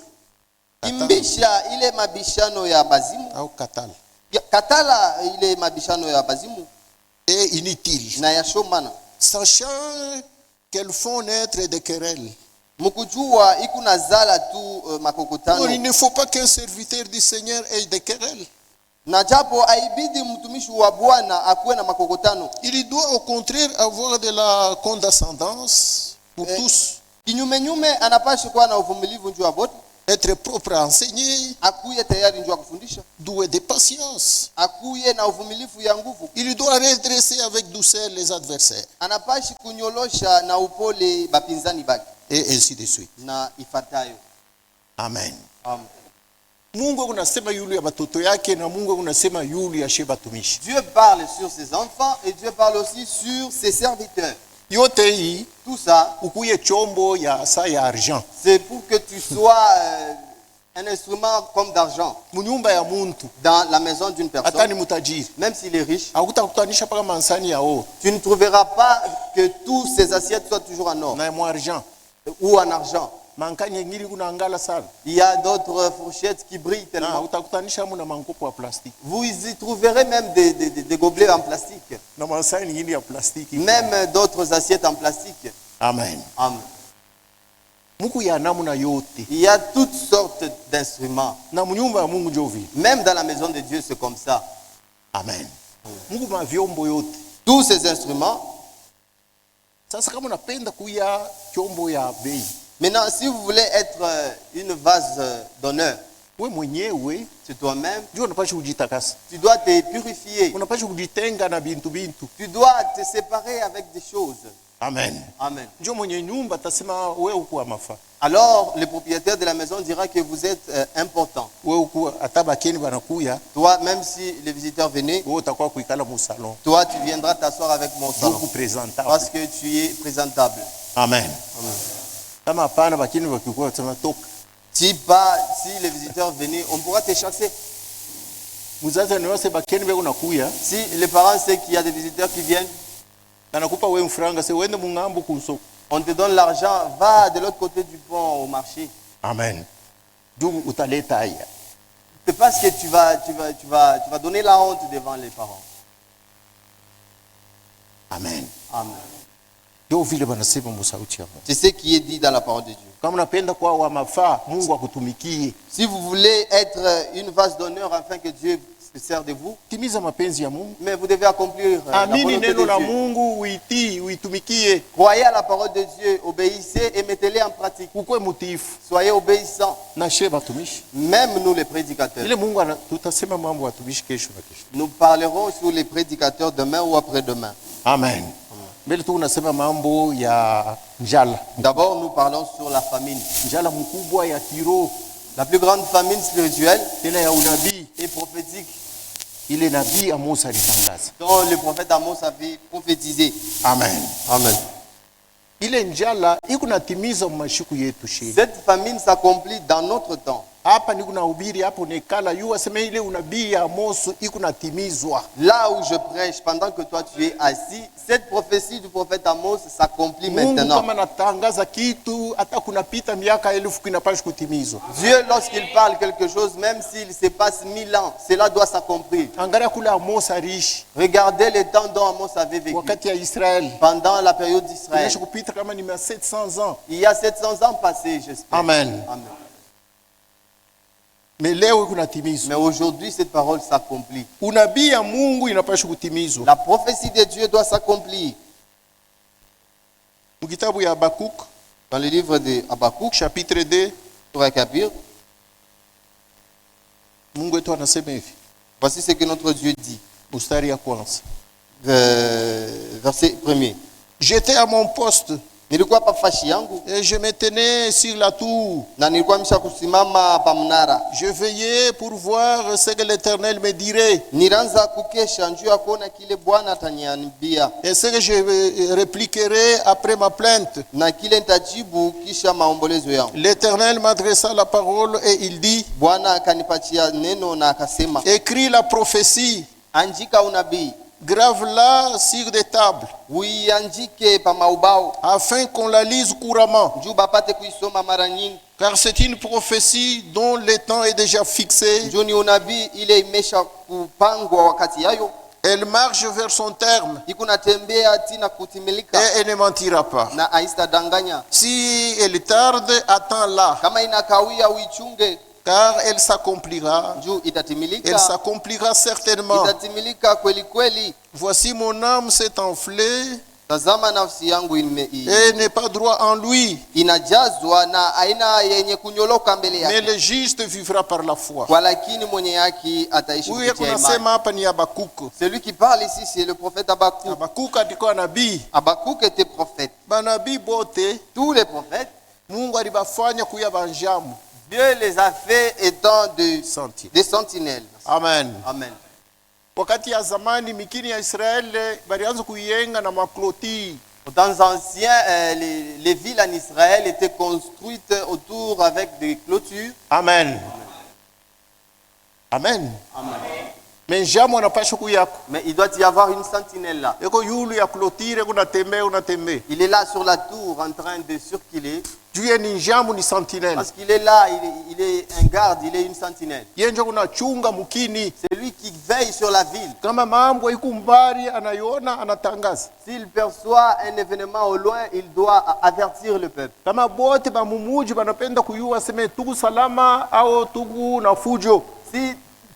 Kimbisha ile mabishano ya bazimu, Au katal. katala ile mabishano ya bazimu Et inutiles. na ya shomana, Sachant qu'elles font naître des querelles. mukujua iku na zala tu Or, il makokotano. ne faut pas qu'un serviteur du Seigneur ait des querelles. Na japo aibidi mtumishi wa Bwana akuwe na makokotano, Il doit au contraire avoir de la condescendance pour tous. kinyume nyume anapaswa kuwa na uvumilivu njuu ya bote, Être propre à enseigner, akuye tayari njuu ya kufundisha, doué de patience. akuye na uvumilivu ya nguvu, Il doit redresser avec douceur les adversaires. anapashi kunyolosha na upole bapinzani bake, Et ainsi de suite. na ifatayo. Amen. Amen. Mungu kunasema yule ya batoto yake na Mungu kunasema yule ya she batumishi. Dieu parle sur ses enfants et Dieu parle aussi sur ses serviteurs. Yote hii Tout ça, ukuye chombo ya saa ya argent. c'est pour que tu sois un instrument comme d'argent munyumba ya muntu dans la maison d'une hata personne, ni mutajiri même s'il est riche, akutakutanisha paka mansani yao tu ne trouveras pas que tous ces assiettes soient toujours en or na mu argent ou en argent. mankanye ngiri kuna angala sana Il y a d'autres fourchettes qui brillent na tellement. utakutanisha mu na mankopo ya plastiki Vous y trouverez même des gobelets en plastique, na mansani ngiri ya plastiki. même d'autres assiettes en plastique. Amen. Amen. Mungu ya namna yote Il y a toutes sortes d'instruments. na munyumba ya Mungu njo vile. Même dans la maison de Dieu, c'est comme ça. Amen. Mungu mavyombo yote. Tous ces instruments. Sasa kama unapenda kuya kyombo ya bei, Maintenant, si vous voulez être une vase d'honneur, we mwenyewe c'est toi-même, ndio unapaswa kujitakasa. tu dois te purifier. Unapaswa kujitenga na bintu. Tu dois te séparer avec des choses. Amen. Amen. Ndio mwenye nyumba tasema wewe uko mafa. Alors, le propriétaire de la maison dira que vous êtes important. Wewe uko atabakeni banakuya, Toi, même si les visiteurs venaient, wewe utakuwa kuikala mu salon. toi, tu viendras t'asseoir avec mon salon. Beaucoup présentable. Parce que tu es présentable. Amen. Amen. Kama hapana bakeni bakikuwa kusema toka. Si les visiteurs venaient, on pourra te chasser. Muzazi anawase bakeni beko nakuya, Si les parents savent qu'il y a des visiteurs qui viennent, na nakupa wewe mfranga se wende mungambo kusoko. on te donne l'argent, va de l'autre côté du pont au marché. Amen. Ndio utaleta haya. C'est parce que tu vas donner la honte devant les parents. Amen. Amen. Ndio vile banasema musauti ya Mungu. C'est ce qui est dit dans la parole de Dieu. Kama unapenda kwa wa mafaa, Mungu akutumikie. Si vous voulez être une vase d'honneur afin que Dieu se sert de vous, Timiza mapenzi ya Mungu. mais vous devez accomplir la Amini volonté neno la de Dieu. Mungu, uitii, uitumikie. Croyez à la parole de Dieu, obéissez et mettez-les en pratique. Ukwe mutifu. Soyez obéissants, Na she batumishi. même nous les prédicateurs. Ile Mungu tutasema mambo watumishi kesho na kesho. Nous parlerons sur les prédicateurs demain ou après-demain. Amen. Mbele tu unasema mambo ya njala. D'abord, nous parlons sur la famine. Njala mkubwa ya kiroho, La plus grande famine spirituelle tena ya unabii. et prophétique Ile nabii Amos alitangaza. dont le prophète Amos avait prophétisé. Amen. Amen. Ile njala iko natimiza mashiku yetu shida. Cette famine s'accomplit dans notre temps. Hapa niko nahubiri hapo nekala yu aseme ile unabii ya Amos iko natimizwa. Là où je prêche, pendant que toi tu es assis, cette prophétie du prophète Amos s'accomplit Mungu maintenant. kama natangaza kitu hata kunapita miaka 1000 kinapaswa kutimizwa. Dieu, lorsqu'il parle quelque chose, même s'il se passe 1000 ans, cela doit s'accomplir. Angalia kule Amos aliishi Regardez le temps dont Amos avait vécu. wakati ya Israeli. Pendant la période d'Israël. Inaweza kupita kama ni 700 ans. Il y a 700 ans passés, j'espère. Amen. Amen. Mais leo kunatimizwa. Mais aujourd'hui, cette parole s'accomplit. Unabii ya Mungu inapaswa kutimizwa. La prophétie de Dieu doit s'accomplir. Mkitabu ya Habakuk Dans le livre de Habakkuk, chapitre 2, Mungu wetu anasema hivi. voici ce que notre Dieu dit. Mstari ya kwanza. Verset 1er. J'étais à mon poste Nilikuwa pa fashi yangu et je me tenais sur la tour. na nilikuwa misha kusimama pa mnara. Je veillais pour voir ce que l'Éternel me dirait. Nilianza kukesha njuu ya kuona kile Bwana ataniambia Et ce que je répliquerai après ma plainte. na kile nitajibu kisha maombolezo yangu. L'Éternel m'adressa la parole et il dit, Bwana akanipatia neno na akasema, écris la prophétie, andika unabii, grave-la sur des tables, uiandike pa maubao afin qu'on la lise couramment. njuu bapate kuisoma mara nyingi. Car c'est une prophétie dont le temps est déjà fixé. Njuu ni unabii ile imesha kupangwa wakati yayo, Elle marche vers son terme ikunatembea tina kutimilika et elle ne mentira pas. na haitadanganya. Si elle tarde, attends-la, Kama inakawia uichunge, car elle s'accomplira. njuu Elle itatimilika, s'accomplira certainement. itatimilika kweli kweli. Voici mon âme s'est enflée Tazama nafsi yangu et n'est pas droit en lui. inajazwa na aina yenye kunyoloka mbele Mais yake, le juste vivra par la foi. walakini mwenye haki ataishi Huyu kupitia imani. kunasema hapa ni Habakuk. Celui qui parle ici, c'est le prophète Habakkuk. Habakuk alikuwa nabii. Habakkuk était prophète. Banabii bote Tous les prophètes, Mungu alibafanya kuya banjamu. Dieu les a fait étant Senti. des sentinelles. Amen. Amen. Wakati ya zamani mikini ya Israeli balianza kuiyenga na makloti. Au temps ancien, les villes en Israël étaient construites autour avec des clôtures. Amen. Amen. Amen. Mais njamu anapasha kuyako. Mais il doit y avoir une sentinelle là. Eko yulu ya clôture unatembe. Il est là sur la tour en train de circuler. Juye ni njamu ni sentinelle. Parce qu'il est là, il est un garde, il est une sentinelle. Yenjo kuna chunga mukini. C'est lui qui veille sur la ville. Kama mambo iko mbali anayona anatangaza. S'il perçoit un événement au loin, il doit avertir le peuple. Kama bote ba mumuji banapenda kuyua seme tuku salama au tuku na fujo. Si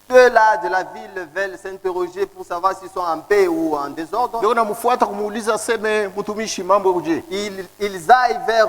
ceux-là de la ville veulent s'interroger pour savoir s'ils sont en paix ou en désordre, Ndio namufuata kumuuliza seme mtumishi mambo uje. ils aillent vers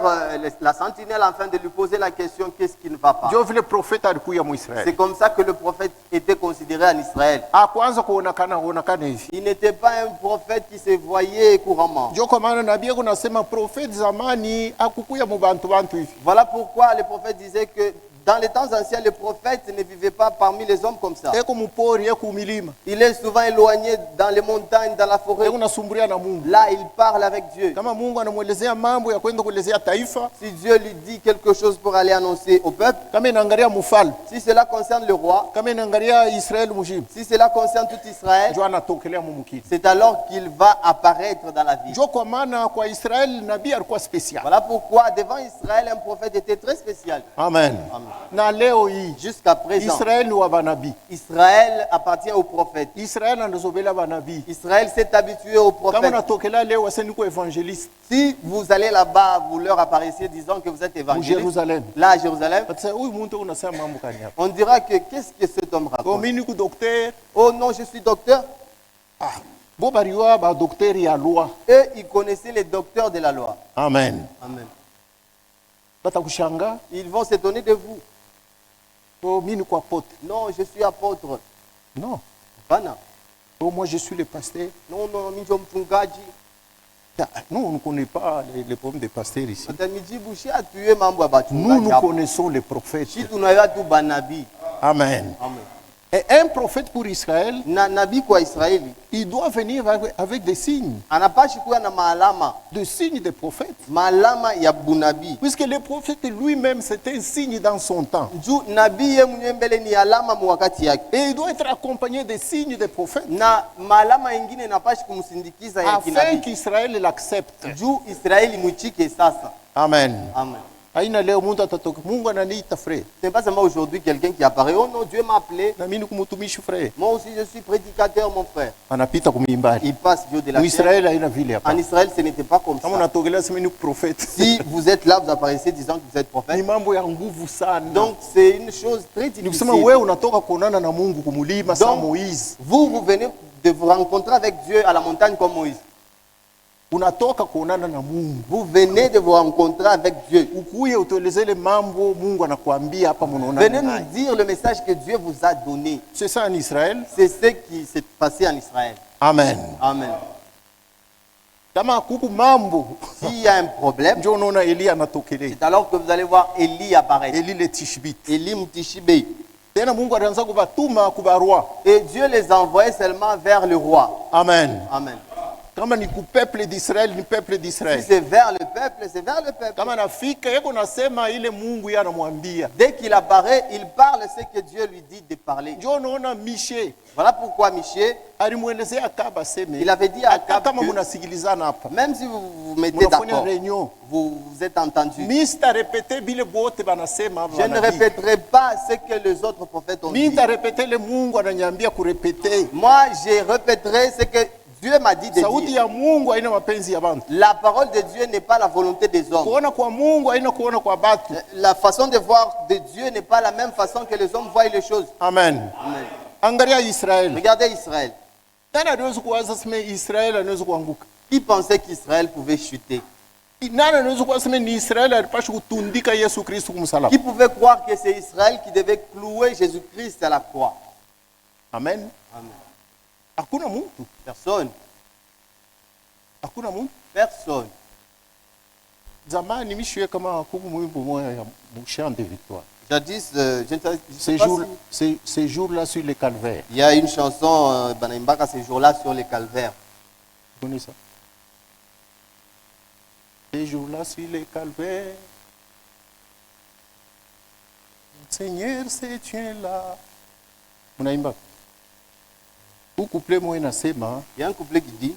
la sentinelle afin de lui poser la question qu'est-ce qui ne va pas. Ndio vile profeta alikuya mu C'est Israeli. comme ça que le prophète était considéré en Israël. Kwanza kuonekana hivi. Il n'était pas un prophète qui se voyait couramment. Ndio kwa maana nabii kunasema profeti zamani akukuya mu bantu hivi. Voilà pourquoi le prophète disait que dans les temps anciens, les prophètes ne vivaient pas parmi les hommes comme ça. Eko mupori eko milima. Il est souvent éloigné dans les montagnes, dans la forêt. Eko nasumburia na Mungu. Là, il parle avec Dieu. Kama Mungu anamuelezea mambo ya kwenda kuelezea taifa, Si Dieu lui dit quelque chose pour aller annoncer au peuple, kama inaangalia mfalme, si cela concerne le roi, kama inaangalia Israeli mzima, si cela concerne tout Israël, ndio anatokelea mumukini. c'est alors qu'il va apparaître dans la vie. Ndio kwa maana kwa Israeli nabii alikuwa special. Voilà pourquoi devant Israël, un prophète était très spécial. Amen. Amen. Na leo hii Jusqu'à présent, Israeli ni wa banabii. Israël appartient aux prophètes. Israeli anazobela banabii. Israël s'est habitué aux Kama prophètes. unatokelea leo aseni kwa evangeliste Si vous allez là-bas, vous leur apparaissez disant que vous êtes mu évangéliste, Jerusalem. là à Jérusalem, Sasa huyu mtu unasema mambo gani hapa? on dira que qu'est-ce que cet homme Kwa raconte? mimi ku docteur, Oh non, je suis docteur. bo bariwa ba docteur ya loi. Eux, ils connaissaient les docteurs de la loi. Amen. Amen. Batakushanga, Ils vont s'étonner de vous. oh mimi kwa apôtre. Non, je suis apôtre. Non. Bana. Oh moi je suis le pasteur. Non, non, minjo mchungaji. Nous, on ne connaît pas les problèmes des pasteurs ici. Atamijibu shi atuye mambo ya Nous, bachungaji nous hapo. connaissons les prophètes. Shi tunayua tu banabii. Amen. Amen. Et un prophète pour Israël, Na nabii kwa Israeli il doit venir avec des signes. anapashi kuwa na maalama, Des signes des prophètes. maalama ya bunabii. Puisque le prophète lui-même, c'était un signe dans son temps. Juu nabii ye mwenyewe mbele ni alama mu wakati yake. Et il doit être accompagné des signes des prophètes. Na maalama ingine inapashi kumsindikiza ya Afin kinabii. qu'Israël l'accepte. Juu Israeli mwichike sasa. Amen. Amen. Aina leo mungu atatoka. Mungu ananiita frère. Ce n'est pas seulement aujourd'hui quelqu'un qui apparaît. Oh non, Dieu m'a appelé. Na mimi kumutumishi frère. Moi aussi, je suis prédicateur, mon frère. Anapita kumimbari. Il passe Dieu de la Mu terre. Israël haina vile hapa. En Israël, ce n'était pas comme Kama ça. unatogelea sema ni prophète. Si vous êtes là, vous apparaissez disant que vous êtes Ni prophète. mambo ya nguvu sana. Donc, c'est une chose très Ni difficile. kusema wewe unatoka kuonana na Mungu kumulima sa Donc, Moïse. vous venez de vous rencontrer avec Dieu à la montagne comme Moïse. Unatoka kuonana na Mungu. Vous venez de vous rencontrer avec Dieu. Ukuye utuelezele mambo Mungu anakuambia hapa Venez munaonana nous naye. dire le message que Dieu vous a donné. C'est ça en Israël. C'est ce qui s'est passé en Israël. Amen. Amen. Kama kuku mambo S'il y a un problème, ndio unaona Elia anatokelea. c'est alors que vous allez voir Élie apparaître. Eli le Tishbite. Élie Mtishibé. Tena Mungu alianza kubatuma kubarua. Et Dieu les envoyait seulement vers le roi. Amen. Amen. Kama ni ku peuple d'Israël, ni peuple Si d'Israël. c'est vers le peuple, c'est vers le peuple. Kama nafika yeko nasema ile Mungu yeye anamwambia. Dès qu'il apparaît, il parle ce que Dieu lui dit de parler. Ndio unaona Mishe Voilà pourquoi Michée, alimwelezea Akaba seme. il avait dit à hata Akab kama que munasikilizana hapa. même si vous vous mettez Munafanya d'accord, réunion. vous êtes entendus. Mista répéter bile bote banasema Je ne banabii. répéterai pas ce que les autres prophètes ont dit. Mita répéter le Mungu ananiambia kurepete. Moi, je répéterai ce que Dieu m'a dit de Sauti dire. ya Mungu haina mapenzi ya bantu. La parole de Dieu n'est pas la volonté des hommes. Kuona kwa Mungu haina kuona kwa batu. La façon de voir de Dieu n'est pas la même façon que les hommes voient les choses. Amen. Amen. Angalia Israeli. Regardez Israël. Nani anaweza kuwaza sema Israeli anaweza kuanguka? Qui pensait qu'Israël pouvait chuter? Nani anaweza kuwaza sema ni Israeli alipaswa kutundika Yesu Kristo kumsalaba? Qui pouvait croire que c'est Israël qui devait clouer Jésus-Christ à la croix? Amen. Amen. Hakuna mtu. Personne. Hakuna mtu. Personne. Zamani mishwe kama kuku mwimbo moya ya Chant de Victoire. Jadis, je ne sais Ces pas jours, si- ces jours-là sur le calvaire. il y a une chanson, Banaimbaka, ces jours-là sur les calvaires. Vous connaissez ça? Ces jours-là sur le calvaire, Seigneur, c'est Dieu là. Munaimba. Ou couplet moi nasema. Il y a un couplet qui dit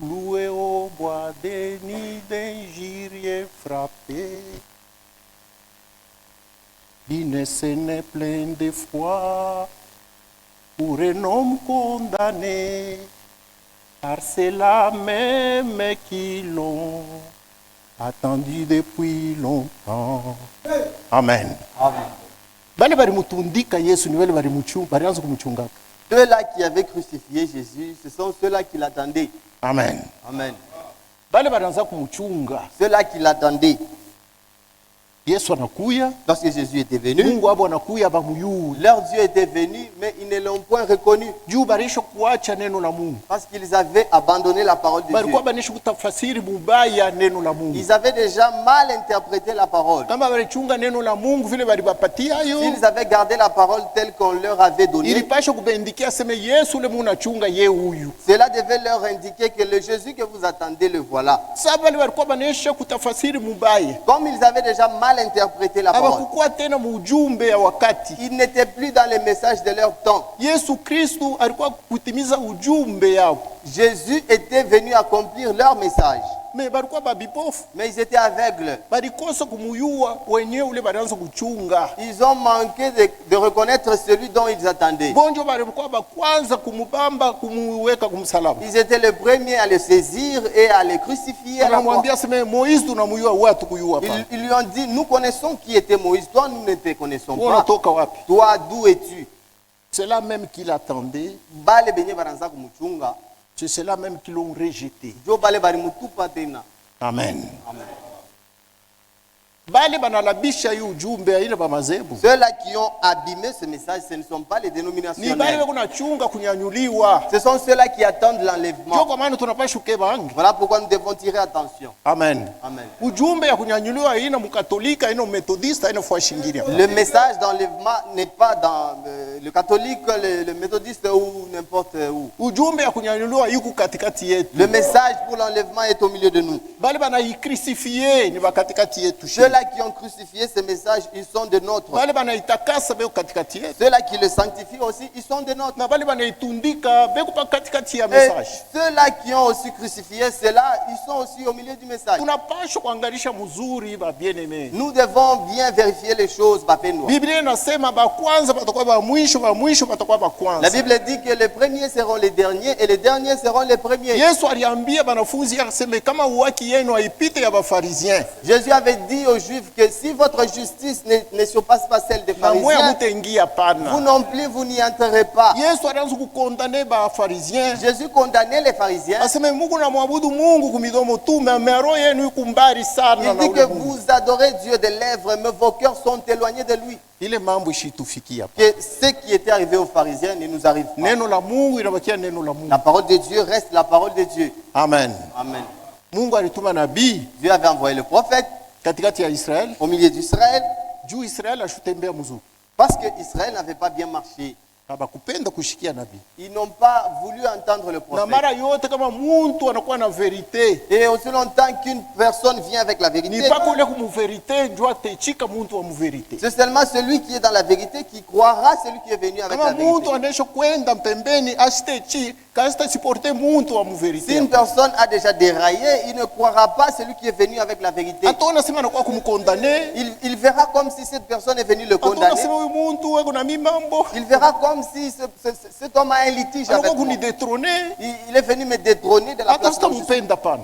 Loué au bois des nids d'injuriés frappés. L'innocent plein de foi pour un homme condamné. Car c'est la même qui l'ont attendu depuis longtemps. Amen. Amen. Bale bari mutundika Yesu ni wale bari barianza kumuchungaka. Ceux-là qui avaient crucifié Jésus, ce sont ceux-là qui l'attendaient. Amen. Amen. Bale barianza kumuchunga. Ceux-là qui l'attendaient. Yesu anakuya, Lorsque Jésus était venu, Mungu abo anakuya bamuyui. leur Dieu était venu, mais ils ne l'ont point reconnu Juu barisho kuacha neno la Mungu. parce qu'ils avaient abandonné la parole de Dieu. Balikuwa banisho kutafasiri mubaya neno la Mungu. Ils avaient déjà mal interprété la parole. Kama balichunga neno la Mungu vile balibapatia yo, S'ils avaient gardé la parole telle qu'on leur avait donnée, ilipasha kubendikia seme Yesu le munachunga ye huyu. cela devait leur indiquer que le Jésus que vous attendez, le voilà. Sasa balikuwa banisho kutafasiri mubaya. Comme ils avaient déjà mal interprété la parole, Habakukuwa tena mujumbe ya wakati. ils n'étaient plus dans les messages de leur temps. Yesu Kristu alikuwa kutimiza ujumbe yao. Jésus était venu accomplir leur message, Me balikuwa babipofu. mais ils étaient aveugles. Balikosa kumuyua wenyewe ule balianza kuchunga. Ils ont manqué de reconnaître celui dont ils attendaient. Bonjo balikuwa bakwanza kumubamba kumuweka kumsalaba. Ils étaient les premiers à le saisir et à le crucifier à la croix. Anamwambia sema Moizi tunamuyua watu kuyua pa. Ils lui ont dit, nous connaissons qui était Moïse, toi nous ne te connaissons Wewe pas. unatoka wapi? Toi d'où es-tu? C'est là même qu'il attendait. Bale benye baranza kumuchunga, C'est là même qu'ils l'ont rejeté. jo bale bari mutupa tena. Amen. Amen. Bale banalabisha hii ujumbe aina ba mazebu. Ceux-là qui ont abîmé ce message, ce ne sont pas les Ni bale dénominationnels. kunachunga kunyanyuliwa. Ce sont ceux-là qui attendent Ndio l'enlèvement. kwa maana tunapaswa kubangi. Voilà pourquoi nous devons tirer attention. Amen. Amen. Ujumbe ya kunyanyuliwa haina mkatolika, haina methodista, haina fuashingiria. Le message d'enlèvement n'est pas dans le catholique, le méthodiste ou n'importe où. Ujumbe ya kunyanyuliwa yuko katikati yetu. Le message pour l'enlèvement est au milieu de nous. Bale banaikrisifiye ni bakatikati yetu. Ceux-là qui ont crucifié ce message, ils sont de nôtres. Bale banaitakasa beko katikati yetu. Ceux-là qui le sanctifient aussi, ils sont de nôtres. Na bale banaitundika beko pa katikati ya Et message. ceux-là qui ont aussi crucifié ceux-là, ils sont aussi au milieu du message. Tunapaswa kuangalisha mzuri ba bien-aimés. Nous devons bien vérifier les choses, bapenois. Biblia inasema ba kwanza batakuwa ba mwisho batakuwa ba La kwanza. Bible dit que les premiers seront les derniers et les derniers seront les premiers. Yesu aliambia banafunzi akasema kama uwaki yenu haipite ya bafarisien. Jésus avait dit aux Juifs que si votre justice ne surpasse pas celle des Na moya pharisiens, mutaingia vous pana. non plus, vous n'y entrerez pas. Yesu alianza kukondane bafarisien. Jésus condamnait les pharisiens. Aseme Mungu na mwabudu Mungu kumidomo tu, mais roho yenu iko mbali sana Il na dit ule que Mungu. vous adorez Dieu de lèvres, mais vos cœurs sont éloignés de lui. Ile mambo ishitufikia. Que ce qui était arrivé aux pharisiens ne nous arrive pas. Neno la Mungu inabakia neno la Mungu. La parole de Dieu reste la parole de Dieu. Amen. Amen. Mungu alituma nabii Dieu avait envoyé le prophète katikati ya Israeli au milieu d'Israël juu Israeli ashutembea mzuri. parce que Israël n'avait pas bien marché. Habakupenda kushikia nabii. Ils n'ont pas voulu entendre le Na prophète. mara yote kama muntu anakuwa na verite, Et aussi longtemps qu'une personne vient avec la ni vérité, pako ule kumverite ndio atechika muntu wa muverite. c'est seulement celui qui est dans la vérité qui croira celui qui est venu avec Kama la vérité. muntu anaisha kwenda mpembeni asitechi kasita supporte muntu wa Si muverite. une personne a déjà déraillé, il ne croira pas celui qui est venu avec la vérité. Hata unasema anakuwa kumkondane, Il verra comme si cette personne est venue le hata condamner. unasema huyu muntu weko na mimambo, Il verra comme si cet homme a un litige anakuwa avec moi. kunidetrone, Il est venu me détrôner de la hata place. dont je suis. sitampenda pana.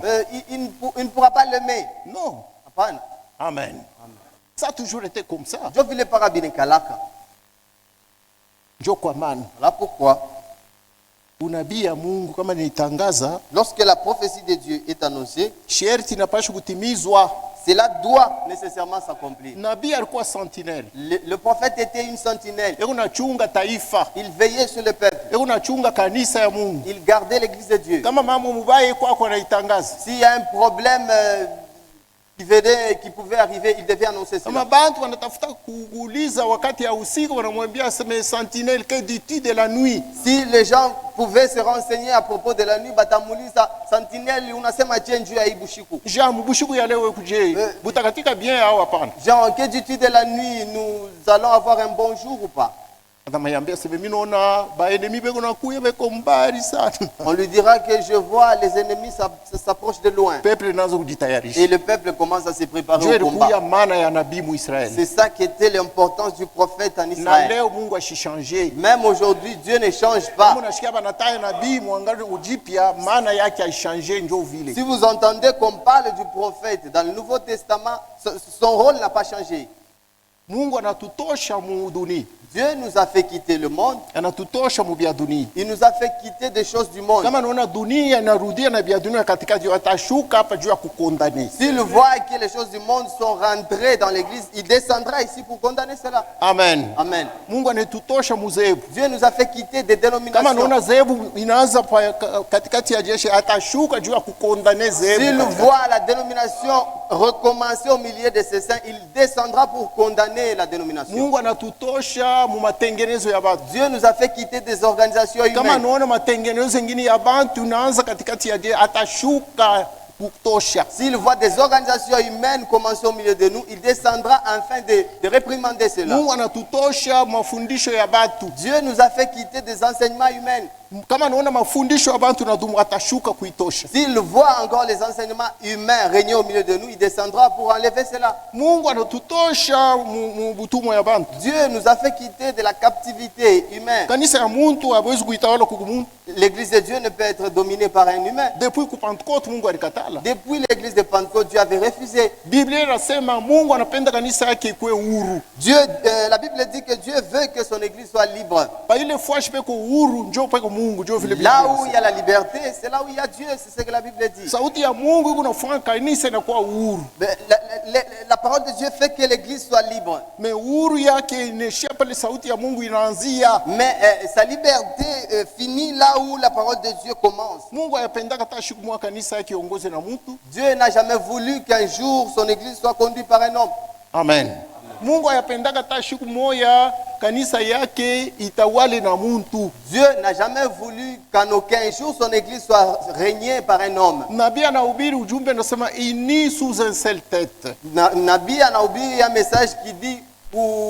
Il ne pourra pas l'aimer. Non. Hapana. Amen. Ça a toujours été comme ça. Ndio vile para binikalaka. Ndio kwa maana Voilà pourquoi, unabii ya Mungu kama nitangaza, lorsque la prophétie de Dieu est annoncée, sherti inapaswa kutimizwa. cela doit nécessairement s'accomplir. Nabii alikuwa sentinelle. Le prophète était une sentinelle. Yeko nachunga taifa. Il veillait sur le peuple. Yeko nachunga kanisa ya Mungu. Il gardait l'église de Dieu. Kama mambo mubaya kwako anaitangaza. S'il y a un problème qui pouvaient arriver, il devait annoncer Kama cela. bantu wanatafuta kuuliza wakati ya usiku, wanamwambia aseme sentinelle, que dis-tu de la nuit? Si les gens pouvaient se renseigner à propos de la nuit, batamuliza sentinelle unasema je juu ya hii bushiku. Jean, mbushiku ya leo kuje butakatika bien au hapana? Jean, que dis-tu de la nuit? Nous allons avoir un bon jour ou pas? Atamayambia sema mimi naona baenemi beko nakuya beko mbali sana. On lui dira que je vois les ennemis s'approchent de loin. Peuple naanza kujitayarisha. Et le peuple commence à se préparer Juu au combat. ilikuwa maana ya nabii mu Israeli. C'est ça qui était l'importance du prophète en Na Israël. leo Mungu ashishange. Même aujourd'hui, Dieu ne change pas. Kama unasikia banataya nabii muangalie ujipya, maana yake aishange njo vile. Si vous entendez qu'on parle du prophète dans le Nouveau Testament, son rôle n'a pas changé. Mungu anatutosha mu dunia. Dieu nous a fait quitter le monde. Anatutosha mu bya dunia. Il nous a fait quitter des choses du monde. Kama naona dunia inarudia na bya dunia katikati, atashuka hapa juu ya kukondane. S'il voit que les choses du monde sont rentrées dans l'église, il descendra ici pour condamner cela. Amen. Amen. Mungu anatutosha muzebu. Dieu nous a fait quitter des Kama dénominations. naona zebu inaanza katikati ya jeshi, atashuka juu ya kukondane zebu. S'il voit la dénomination recommencer au milieu de ses saints, il descendra pour condamner la dénomination. Mungu anatutosha mu matengenezo ya batu. Dieu nous a fait quitter des organisations Kama humaines. naona matengenezo mengine ya bantu unaanza katikati ya jeshi, atashuka kutosha. S'il voit des organisations humaines commencer au milieu de nous, il descendra afin de réprimander cela. Mungu anatutosha mafundisho ya batu. Dieu nous a fait quitter des enseignements humains. Kama naona mafundisho ya bantu nadumu, atashuka kuitosha. S'il voit encore les enseignements humains régner au milieu de nous, il descendra pour enlever cela. Mungu anatutosha mu butumwa ya bantu. Dieu nous a fait quitter de la captivité humaine. Kanisa ya muntu hawezi kuitawala kukumuntu. L'église de Dieu ne peut être dominée par un humain. Depuis ku Pentecote Mungu alikatala. Depuis l'église de Pentecôte, Dieu avait refusé. Biblia inasema Mungu anapenda kanisa yake ikuwe huru. Dieu, la Bible dit que Dieu veut que son église soit libre. Ba ile fwashi peko huru njo peko Mungu njo vile Biblia. Là où il y a la liberté, c'est là où il y a Dieu, c'est ce que la Bible dit. Sauti ya Mungu iko nafanya kanisa inakuwa huru. Mais la parole de Dieu fait que l'église soit libre. Me huru yake inaishia pale sauti ya Mungu inaanzia. Mais sa liberté finit là où la parole de Dieu commence. Mungu ayapenda hata siku moja kanisa yake iongoze na mtu. Dieu n'a jamais voulu qu'un jour son église soit conduite par un homme. Amen. Mungu ayapenda hata siku moja kanisa yake itawale na mtu. Dieu n'a jamais voulu qu'en aucun jour son église soit régnée par un homme. Nabii anahubiri ujumbe anasema ini sous un seul tête. Nabii anahubiri un message qui dit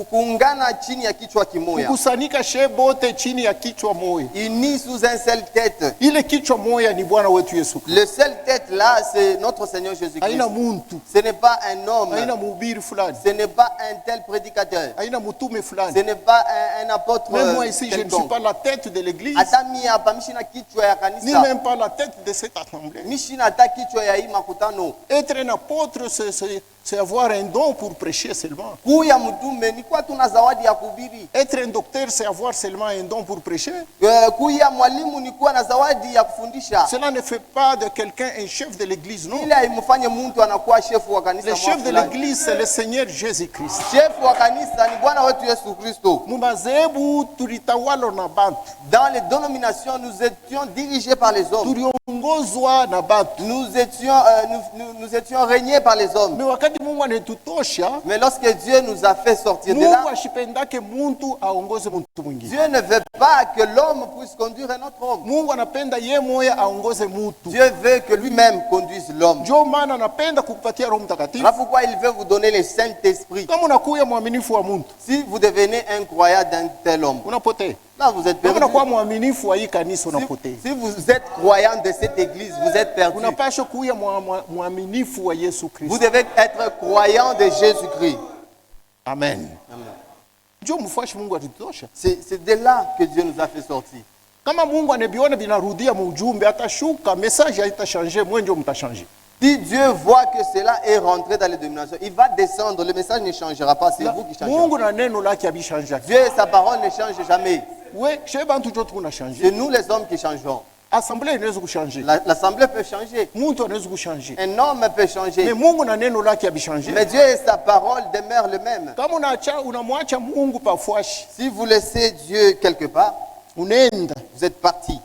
kuungana chini ya kichwa kimoja. Kukusanyika shebote chini ya kichwa moja. Unis sous un seul tête. Ile kichwa moja ni Bwana wetu Yesu Kristo. Le seul tête là, c'est notre Seigneur Jésus-Christ. Haina muntu. Ce n'est pas un homme. Haina mhubiri fulani. Ce n'est pas un tel prédicateur. Haina mtume Ce fulani. n'est pas un apôtre. Même moi ici, je ne suis quelconque. pas la tête de l'église. Hata mimi hapa mishina kichwa ya Ni kanisa. même pas la tête de cette assemblée. Mishina hata kichwa ya hii makutano. Être un apôtre, c'est avoir un don pour prêcher seulement. Kuya mtume ni kwa tuna zawadi ya kuhubiri. Être un docteur, c'est avoir seulement un don pour prêcher. Kuya mwalimu ni kuwa na zawadi ya kufundisha. Cela ne fait pas de quelqu'un un chef de l'église, non. Ile haimfanye mtu anakuwa chef wa kanisa. Le chef de l'église, c'est le Seigneur Jésus-Christ. Chef wa kanisa ni Bwana wetu Yesu Kristo. Mumazebu tulitawala na bantu. Dans les dénominations, nous étions dirigés par les hommes. Tuliongozwa na bantu. Nous étions régnés par les hommes. Mais wakati Mungu anatutosha, Mais lorsque Dieu nous a fait sortir de Mungu là, ashipendake muntu aongoze muntu mwingine. Dieu ne veut pas que l'homme puisse conduire un autre homme. Mungu anapenda ye moya aongoze mutu. Dieu veut que lui-même conduise l'homme. Ndio maana anapenda kukupatia Roho Mtakatifu. Voilà pourquoi il veut vous donner le Saint-Esprit. Kama unakuwa mwaminifu wa muntu, Si vous devenez un croyant d'un tel homme, unapotea. là vous êtes Kama perdu. unakuwa mwaminifu wa hii kanisa unapotea. Si vous êtes croyant de cette église, vous êtes perdu. Unapaswa kuwa mwaminifu wa Yesu Vous Kristo. devez être croyant de Jésus-Christ. Amen. Amen. Ndio mfuashi Mungu atutosha. C'est de là que Dieu nous a fait sortir. Kama Mungu anabiona binarudia mujumbe, atashuka, message haitachanje, mwe ndio mtachanje. Si Dieu voit que cela est rentré dans les dominations, il va descendre. Le message ne changera pas, c'est vous qui changez. Mungu na neno lake abishanja. Dieu et sa parole ne changent jamais. We, sheba ntu jote kunachanje. C'est nous les hommes qui changeons. Assemblée inaweza kushanje. L'assemblée peut changer. Muntu anaweza kushanje. Un homme peut changer. Mais Mungu na neno lake abishanje. Mais Dieu et sa parole demeurent le même. Kama unamwacha Mungu pafuashi, Si vous laissez Dieu quelque part, unaenda vous êtes parti.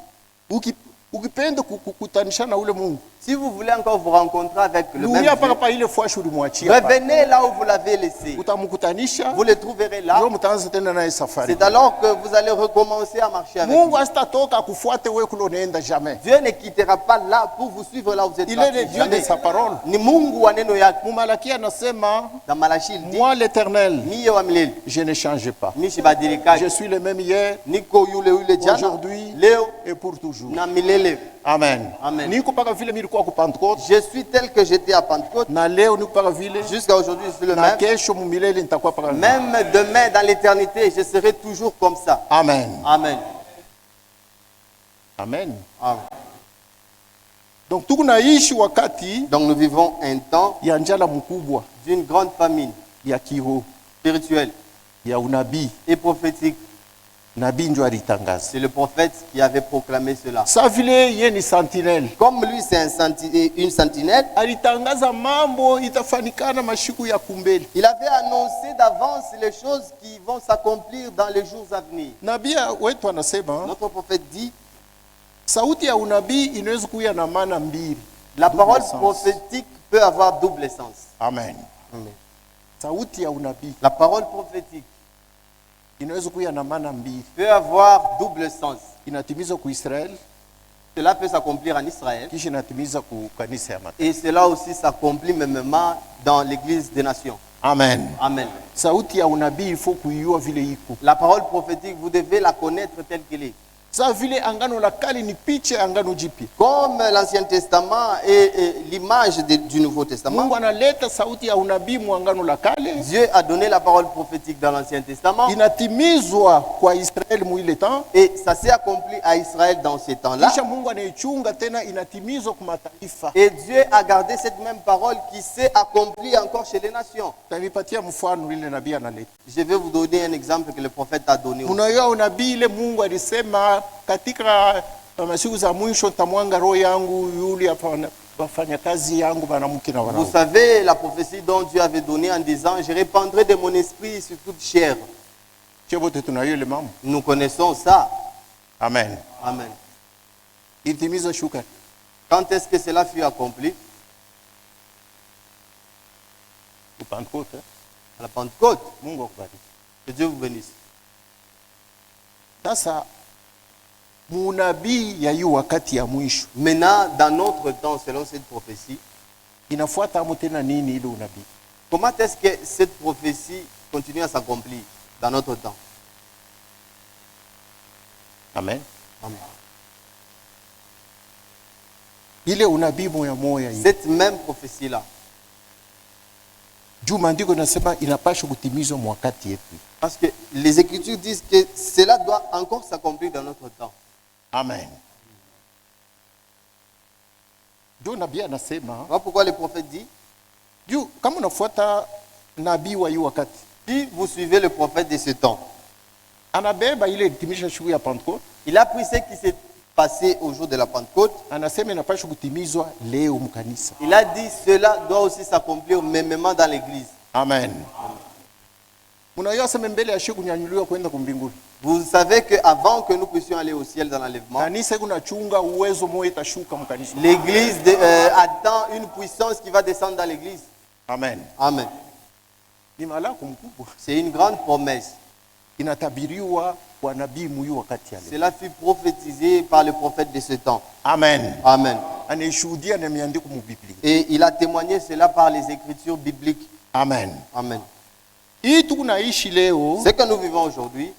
ukipenda kukutanisha na ule Mungu, Si vous voulez encore vous rencontrer avec le même Luya Dieu, paka ile fwashi ulimwachia. revenez là où vous l'avez laissé. Utamkutanisha, Vous le trouverez là. ndio mtaanza tena naye safari. C'est alors que vous allez recommencer à marcher avec Mungu lui. asitatoka akufuate wewe kule unaenda jamais. Dieu ne quittera pas là pour vous suivre là où vous êtes Il est le partis. Dieu de Jamais. sa parole. Ni Mungu wa neno yake. Mumalaki anasema, Dans Malachi il dit, moi l'Éternel, niye wa milele, je ne change pas. nishibadilika, Je suis le même hier, niko yule jana, aujourd'hui leo et pour toujours. na milele. Amen. Amen. Niko paka vile nilikuwa ku Pentecôte, Je suis tel que j'étais à Pentecôte. na leo niko paka vile, Jusqu'à aujourd'hui, je suis le na même. kesho mumilele nitakuwa paka vile. Même demain, dans l'éternité, je serai toujours comme ça. Amen. Amen. Amen. Amen. Donc tunaishi wakati Donc nous vivons un temps ya njala mkubwa d'une grande famine ya kiroho spirituelle ya unabii. et prophétique. Nabii ndio alitangaza. C'est le prophète qui avait proclamé cela. Sa vile yeye ni sentinelle. Comme lui, c'est une sentinelle, Alitangaza mambo itafanikana mashiku ya kumbele. il avait annoncé d'avance les choses qui vont s'accomplir dans les jours à venir. Nabii wetu anasema Notre prophète dit, sauti ya unabii inaweza kuwa na maana mbili. la Double parole sens. prophétique peut avoir double sens. Amen. Amen. Sauti ya unabii La parole prophétique inaweza kuwa na maana mbili. peut avoir double sens. Inatimizwa ku Israel Cela peut s'accomplir en Israël kisha inatimizwa ku kanisa ya mataifa. et cela aussi s'accomplit mêmement dans l'église des nations. Amen. Amen. Sauti ya unabii ifo kuiua vile iko. La parole prophétique, vous devez la connaître telle qu'elle est. Sa vile angano la kale ni picha ya angano jipya. Comme l'Ancien Testament est l'image du Nouveau Testament, Mungu analeta sauti ya unabii mu angano la kale. Dieu a donné la parole prophétique dans l'Ancien Testament Inatimizwa kwa Israeli mu ile temps. et ça s'est accompli à Israël dans ces temps-là. Kisha Mungu anaichunga tena inatimizwa kwa mataifa. Et Dieu a gardé cette même parole qui s'est accomplie encore chez les nations. Tanipatia mfano ile nabii analeta. Je vais vous donner un exemple que le prophète a donné aussi. Unayoa unabii ile Mungu alisema katika masiku za mwisho tamwanga roho yangu yule wafanya kazi yangu wanamke na Vous wanaume. savez la prophétie dont Dieu avait donné en disant, je répandrai de mon esprit sur toute chair. Chebote tunayo ile mambo. Nous connaissons ça. Amen. Amen. Ilitimiza shuka. Quand est-ce que cela fut accompli? Ku Pentecôte. À la Pentecôte. Mungu akubariki. Que Dieu vous bénisse. Sasa munabii ya yu wakati ya mwisho Maintenant, dans notre temps, selon cette prophétie, inafuata amo tena nini ile unabii? comment est-ce que cette prophétie continue à s'accomplir dans notre temps? Amen. Amen. Ile unabii moya moya hii. Cette même prophétie-là, Juu maandiko nasema inapaswa kutimizwa mwakati yetu. parce que les Écritures disent que cela doit encore s'accomplir dans notre temps. Amen. Juu nabii anasema, Voilà pourquoi le prophète dit, juu kama unafuata nabii wa hii wakati, si vous suivez le prophète de ce temps, anabeba ile ilitimisha siku ya Pentecote, il a pris ce qui s'est passé au jour de la Pentecôte, anasema inapaswa kutimizwa leo mkanisa. il a dit cela doit aussi s'accomplir mêmement dans l'église. Amen. Unajua sema mbele ya siku kunyanyuliwa kwenda kumbinguni. Vous savez qu'avant que nous puissions aller au ciel dans l'enlèvement, Kanisa kunachunga uwezo moyo itashuka mkanisa. l'église attend une puissance qui va descendre dans l'église. Amen. Amen. Ni malako mkubwa. C'est une grande promesse. Inatabiriwa kwa nabii muyu wakati ya leo. Cela fut prophétisé par le prophète de ce temps. Amen. Amen. Anaishuhudia na miandiko mu Biblia. Et il a témoigné cela par les écritures bibliques. Amen. Amen. Hii tunaishi leo Ce que nous vivons aujourd'hui,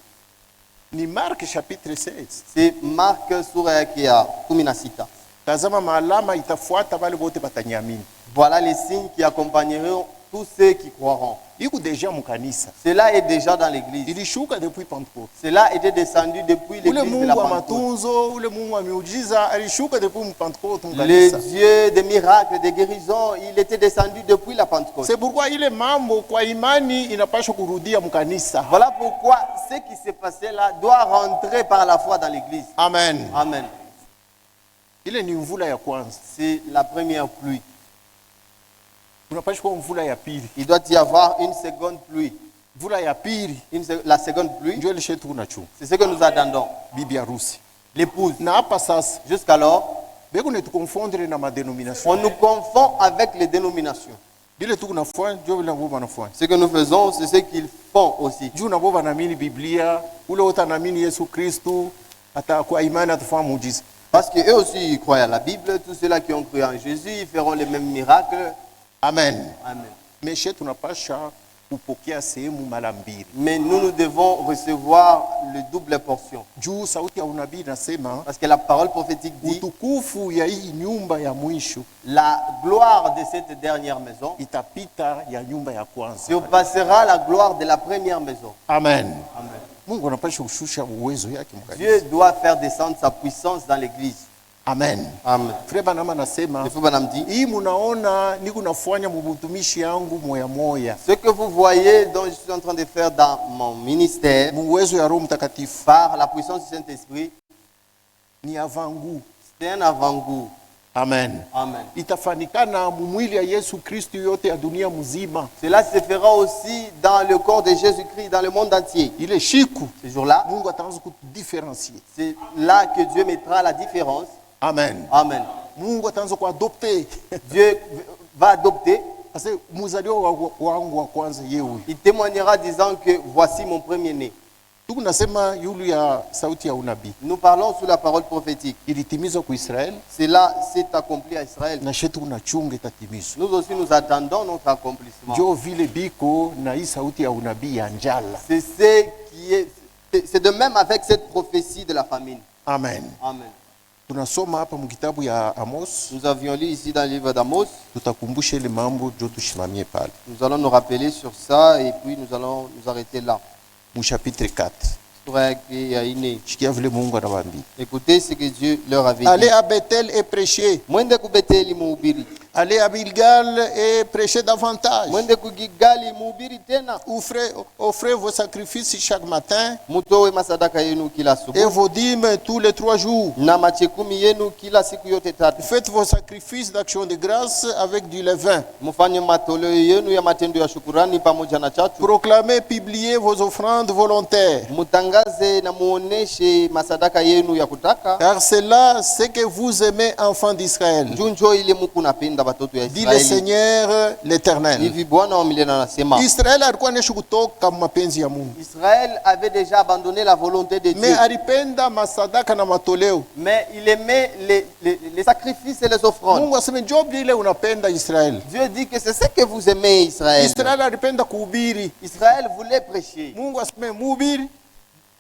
ni Mark chapitre 16. c'est Marc sura qui a Kuminasita. Tazama maalama itafuata wale wote batanyamini. Voilà les signes qui accompagneront tous ceux qui croiront. Iko deja mkanisa. Cela est déjà dans l'église. Ilishuka depuis Pentecôte. Cela était descendu depuis Ule l'église de Mungu la wa Pentecôte. matunzo, ule Mungu wa miujiza alishuka depuis Pentecôte Le mkanisa. Dieu des miracles, des guérisons, il était descendu depuis la Pentecôte. C'est pourquoi ile mambo kwa imani inapaswa kurudia mkanisa. Voilà pourquoi ce qui s'est passé là doit rentrer par la foi dans l'église. Amen. Amen. Ile ni mvula ya kwanza. C'est la première pluie. Unapaswa kuwa mvula ya pili. Il doit y avoir une seconde pluie. Mvula ya pili La seconde pluie, ndio ile shetu tunachunga. c'est ce que nous attendons. Bibi harusi. L'épouse. Na hapa sasa Jusqu'alors, beko ne tukonfondre na madenomination. On nous confond avec les dénominations. Bile tu kunafanya ndio vile ambavyo wanafanya. Ce que nous faisons, c'est ce qu'ils font aussi. Juu nabo wanaamini Biblia, ule wote anaamini Yesu Kristo, hata kwa imani atafanya muujiza. Parce qu'eux aussi ils croient à la Bible, tous ceux-là qui ont cru en Jésus, ils feront les mêmes miracles. Amen. Amen. Mais chez tunapasha kupokea sehemu mara mbili. Mais nous devons recevoir le double portion. Juu sauti ya unabii nasema Parce que la parole prophétique dit utukufu ya hii nyumba ya mwisho la gloire de cette dernière maison itapita ya nyumba ya kwanza. surpassera la gloire de la première maison. Amen. Amen. Mungu anapasha kushusha uwezo yake mkanisa. Dieu doit faire descendre sa puissance dans l'église. Amen. Amen. Frère Banama nasema Le frère Branham dit, hii munaona niko nafanya mubutumishi yangu moya moya. ce que vous voyez, dont je suis en train de faire dans mon ministère, Uwezo ya Roho Mtakatifu par la puissance du Saint-Esprit, ni avangu. c'est un avant-goût. Amen. Amen. Itafanikana mumwili ya Yesu Kristo yote ya dunia mzima. Cela se fera aussi dans le corps de Jésus-Christ, dans le monde entier. Ile shiku Ce jour-là, Mungu ataanza kudiferencier. c'est là que Dieu mettra la différence. Amen. Amen. Mungu ataanza kuadopte. Dieu va adopter. Parce que muzaliwa wangu wa kwanza yewe. Il témoignera disant que voici mon premier-né. Tuku nasema yulu ya sauti ya unabii. Nous parlons sous la parole prophétique. Ilitimizwa kwa Israeli Cela s'est accompli à Israël. na shetu kunachunga itatimizwa. Nous aussi, nous attendons notre accomplissement. Jo vile biko na hii sauti ya unabii ya njala. C'est de même avec cette prophétie de la famine. Amen. Amen. Tunasoma hapa mkitabu ya Amos, Nous avions lu ici dans le livre d'Amos. tutakumbusha ile mambo jo tushimamie pale. Nous allons nous rappeler sur ça et puis nous allons nous arrêter là. Mu chapitre 4. Shikia vile Mungu anawaambia. Écoutez ce que Dieu leur avait Allez dit. à Bethel et prêchez. Mwende ku Betheli muhubiri. Allez à Gilgal et prêchez davantage. Mwende ku Gilgali muhubiri tena. Offrez vos sacrifices chaque matin Mutoe masadaka yenu kila et asubuhi. vos dîmes tous les 3 jours. Na machekumi yenu kila siku yote tatu. Faites vos sacrifices d'action de grâce avec du levain. Mufanye matoleo yenu ya matendo ya shukurani pamoja na chachu. Proclamez, publiez vos offrandes volontaires. Mutangaze na muoneshe masadaka yenu ya kutaka. Car c'est là ce que vous aimez, enfants d'Israël. Njoo ile muku napenda batoto ya Dit le Israeli. Seigneur l'Éternel. Hivi Bwana wa milele anasema. Israeli alikuwa anaishi kutoka mapenzi ya Mungu. Israël avait déjà abandonné la volonté de Dieu. Mais alipenda masadaka na matoleo. Mais il aimait les sacrifices et les offrandes. Mungu aseme job ile unapenda Israeli. Dieu dit que c'est ce que vous aimez, Israël. Israeli alipenda kuhubiri. Israël voulait prêcher. Mungu aseme muhubiri.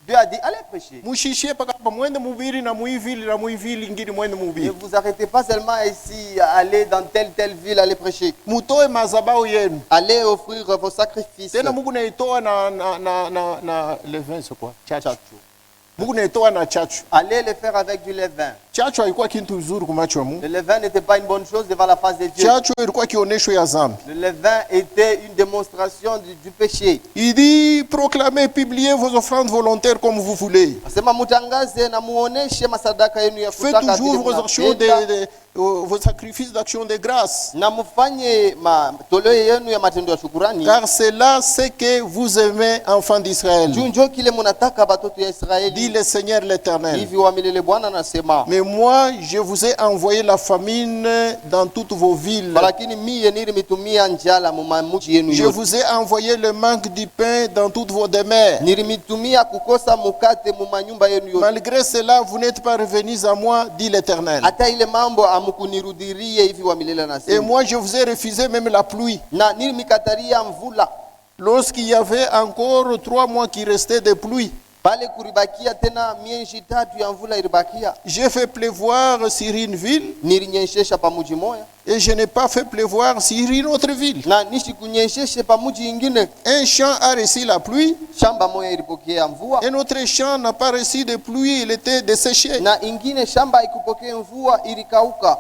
Dieu a dit, allez prêcher. Mushishie paka mwende muhubiri na muivili ngine mwende Ne muhubiri. vous arrêtez pas seulement ici, allez dans telle ville, allez prêcher. Mutoe mazabao yenu. Allez offrir vos sacrifices. Tena Mungu naitoa na levain c'est quoi? Chachu. Chachu. Mungu naitoa na chachu. Allez le faire avec du levain. Chachu haikuwa kitu nzuri kwa macho ya Mungu. Le levain n'était pas une bonne chose devant la face de Dieu. Chachu ilikuwa kionesho ya dhambi. Le levain était une démonstration du péché. Il dit proclamez, publiez vos offrandes volontaires comme vous voulez. Asema mutangaze na muoneshe masadaka yenu ya Faites kutaka toujours vile vos actions mnapenda. vos sacrifices d'action de grâce. Na mufanye matoleo yenu ya matendo ya shukurani. Car c'est là ce que vous aimez, enfants d'Israël. Njoo kile munataka batoto ya Dit Israeli. le Seigneur l'Éternel. Hivi wa milele Bwana anasema. Mais moi, je vous ai envoyé la famine dans toutes vos villes. Lakini mie nilimitumia njala mu mamuji yenu Je yote. vous ai envoyé le manque du pain dans toutes vos demeures. Nilimitumia kukosa mukate mu manyumba yenu yote. Malgré cela, vous n'êtes pas revenus à moi, dit l'Éternel. Hata ile mambo amukunirudirie hivi wa milele Et anasema. moi, je vous ai refusé même la pluie. Na nilimikataria mvula. Lorsqu'il y avait encore 3 mois qui restaient de pluie, Pale kuribakia tena mienji tatu ya mvula iribakia. j'ai fait pleuvoir sur une ville Nilinyeshesha pamuji moya. et je n'ai pas fait pleuvoir sur une autre ville. Na nishikunyesheshe pamuji ingine. Un champ a reçu la pluie, Shamba moya ilipokea mvua. un autre champ n'a pas reçu de pluie, il était desséché. Na ingine shamba ikupokea mvua ilikauka.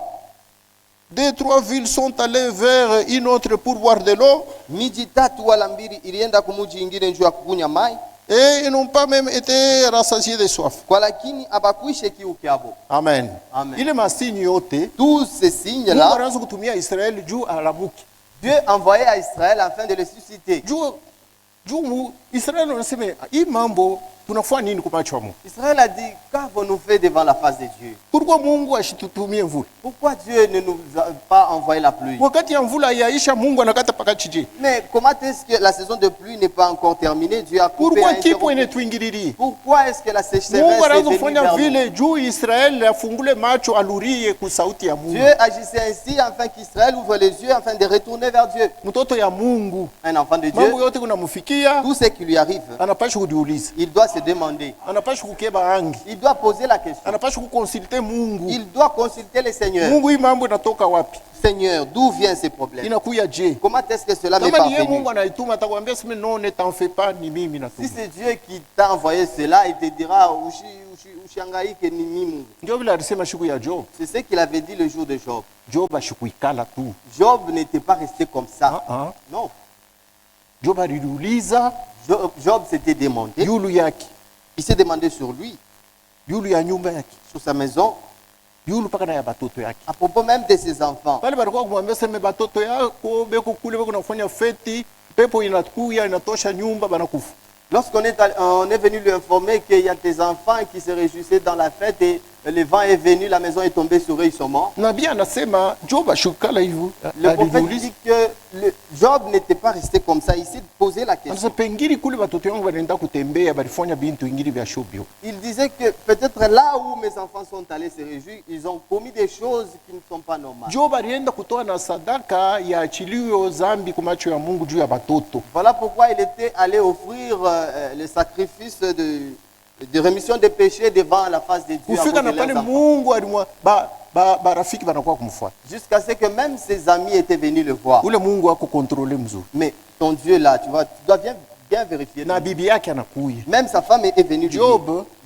2, 3 villes sont allées vers une autre pour boire de l'eau Miji tatu wala mbili ilienda kumuji ingine njuu ya kukunya mai. et ils n'ont pas même été rassasiés de soif. Kwa lakini abakuishe kiu kyabo. Amen. Amen. Ile masini yote Tous ces signes Mungu là, anaanza kutumia Israeli juu alamuki. Dieu envoyait à Israël afin de les susciter. Juu Israeli wanasema hii mambo tunafanya nini kwa macho ya Mungu? Israël a dit, qu'avons-nous fait devant la face de Dieu? Pourquoi Mungu ashitutumie mvula? Pourquoi Dieu ne nous a pas envoyé la pluie? Wakati ya mvula yaisha Mungu anakata paka chije. Mais comment est-ce que la saison de pluie n'est pas encore terminée? Dieu a coupé. Pourquoi a kipo interrompu. inatuingililia? Pourquoi est-ce que la sécheresse Mungu est anaanza venue kufanya vers nous? vile juu Israeli afungule macho alurie ku sauti ya Mungu. Dieu agissait ainsi afin qu'Israël ouvre les yeux afin de retourner vers Dieu. Mtoto ya Mungu Un enfant de Dieu, mambo yote kunamfikia, tout ce qui lui arrive, anapasha kujiuliza, il doit se demander, anapasha kukeba angi, il doit poser la question, anapasha kukonsulte Mungu. il doit consulter le Seigneur. Mungu, hii mambo inatoka wapi? Seigneur, d'où viennent ces problèmes? Inakuya je? Comment est-ce que cela m'est Kama ni yeye parvenu? Mungu anaituma atakwambia sema non, ne t'en fais pas, ni mimi Si natuma. c'est Dieu qui t'a envoyé cela, il te dira, ushangaike ni mimi. Ndio vile alisema siku ya Job. C'est ce qu'il avait dit le jour de Job. Job ashikuikala tu. Job n'était pas resté comme ça. Non. Job aliuliza Job s'était demandé. yulu yake, Il s'est demandé sur lui, yulu ya nyumba yake, sur sa maison, yulu paka na ya batoto yake. à propos même de ses enfants. Pale balikuwa kumwambia sema batoto yako beko kule beko nafanya feti, pepo inakuya inatosha nyumba banakufa. Lorsqu'on on est venu lui informer qu'il y a des enfants qui se réjouissaient dans la fête et le vent est venu, la maison est tombée sur eux, ils sont morts. Nabii anasema Job ashukala hivyo. Le prophète dit que Job n'était pas resté comme ça, il s'est posé la question. Anasema pengine kule batoto yangu wanaenda kutembea balifanya bintu ingine vya shobyo. Il disait que peut-être là où mes enfants sont allés se réjouir, ils ont commis des choses qui ne sont pas normales. Job alienda kutoa na sadaka ya achilio zambi kwa macho ya Mungu juu ya batoto. Voilà pourquoi il était allé offrir le sacrifice de rémission des péchés devant la face de Dieu. Kufika na pale Mungu alimwa barafiki banakuwa kumfuata. Jusqu'à ce que même ses amis étaient venus le voir. Ule Mungu wako kontrole mzuri. Mais ton Dieu là, tu dois bien vérifier. Na bibi yake anakuya. Même sa femme est venue lui dire,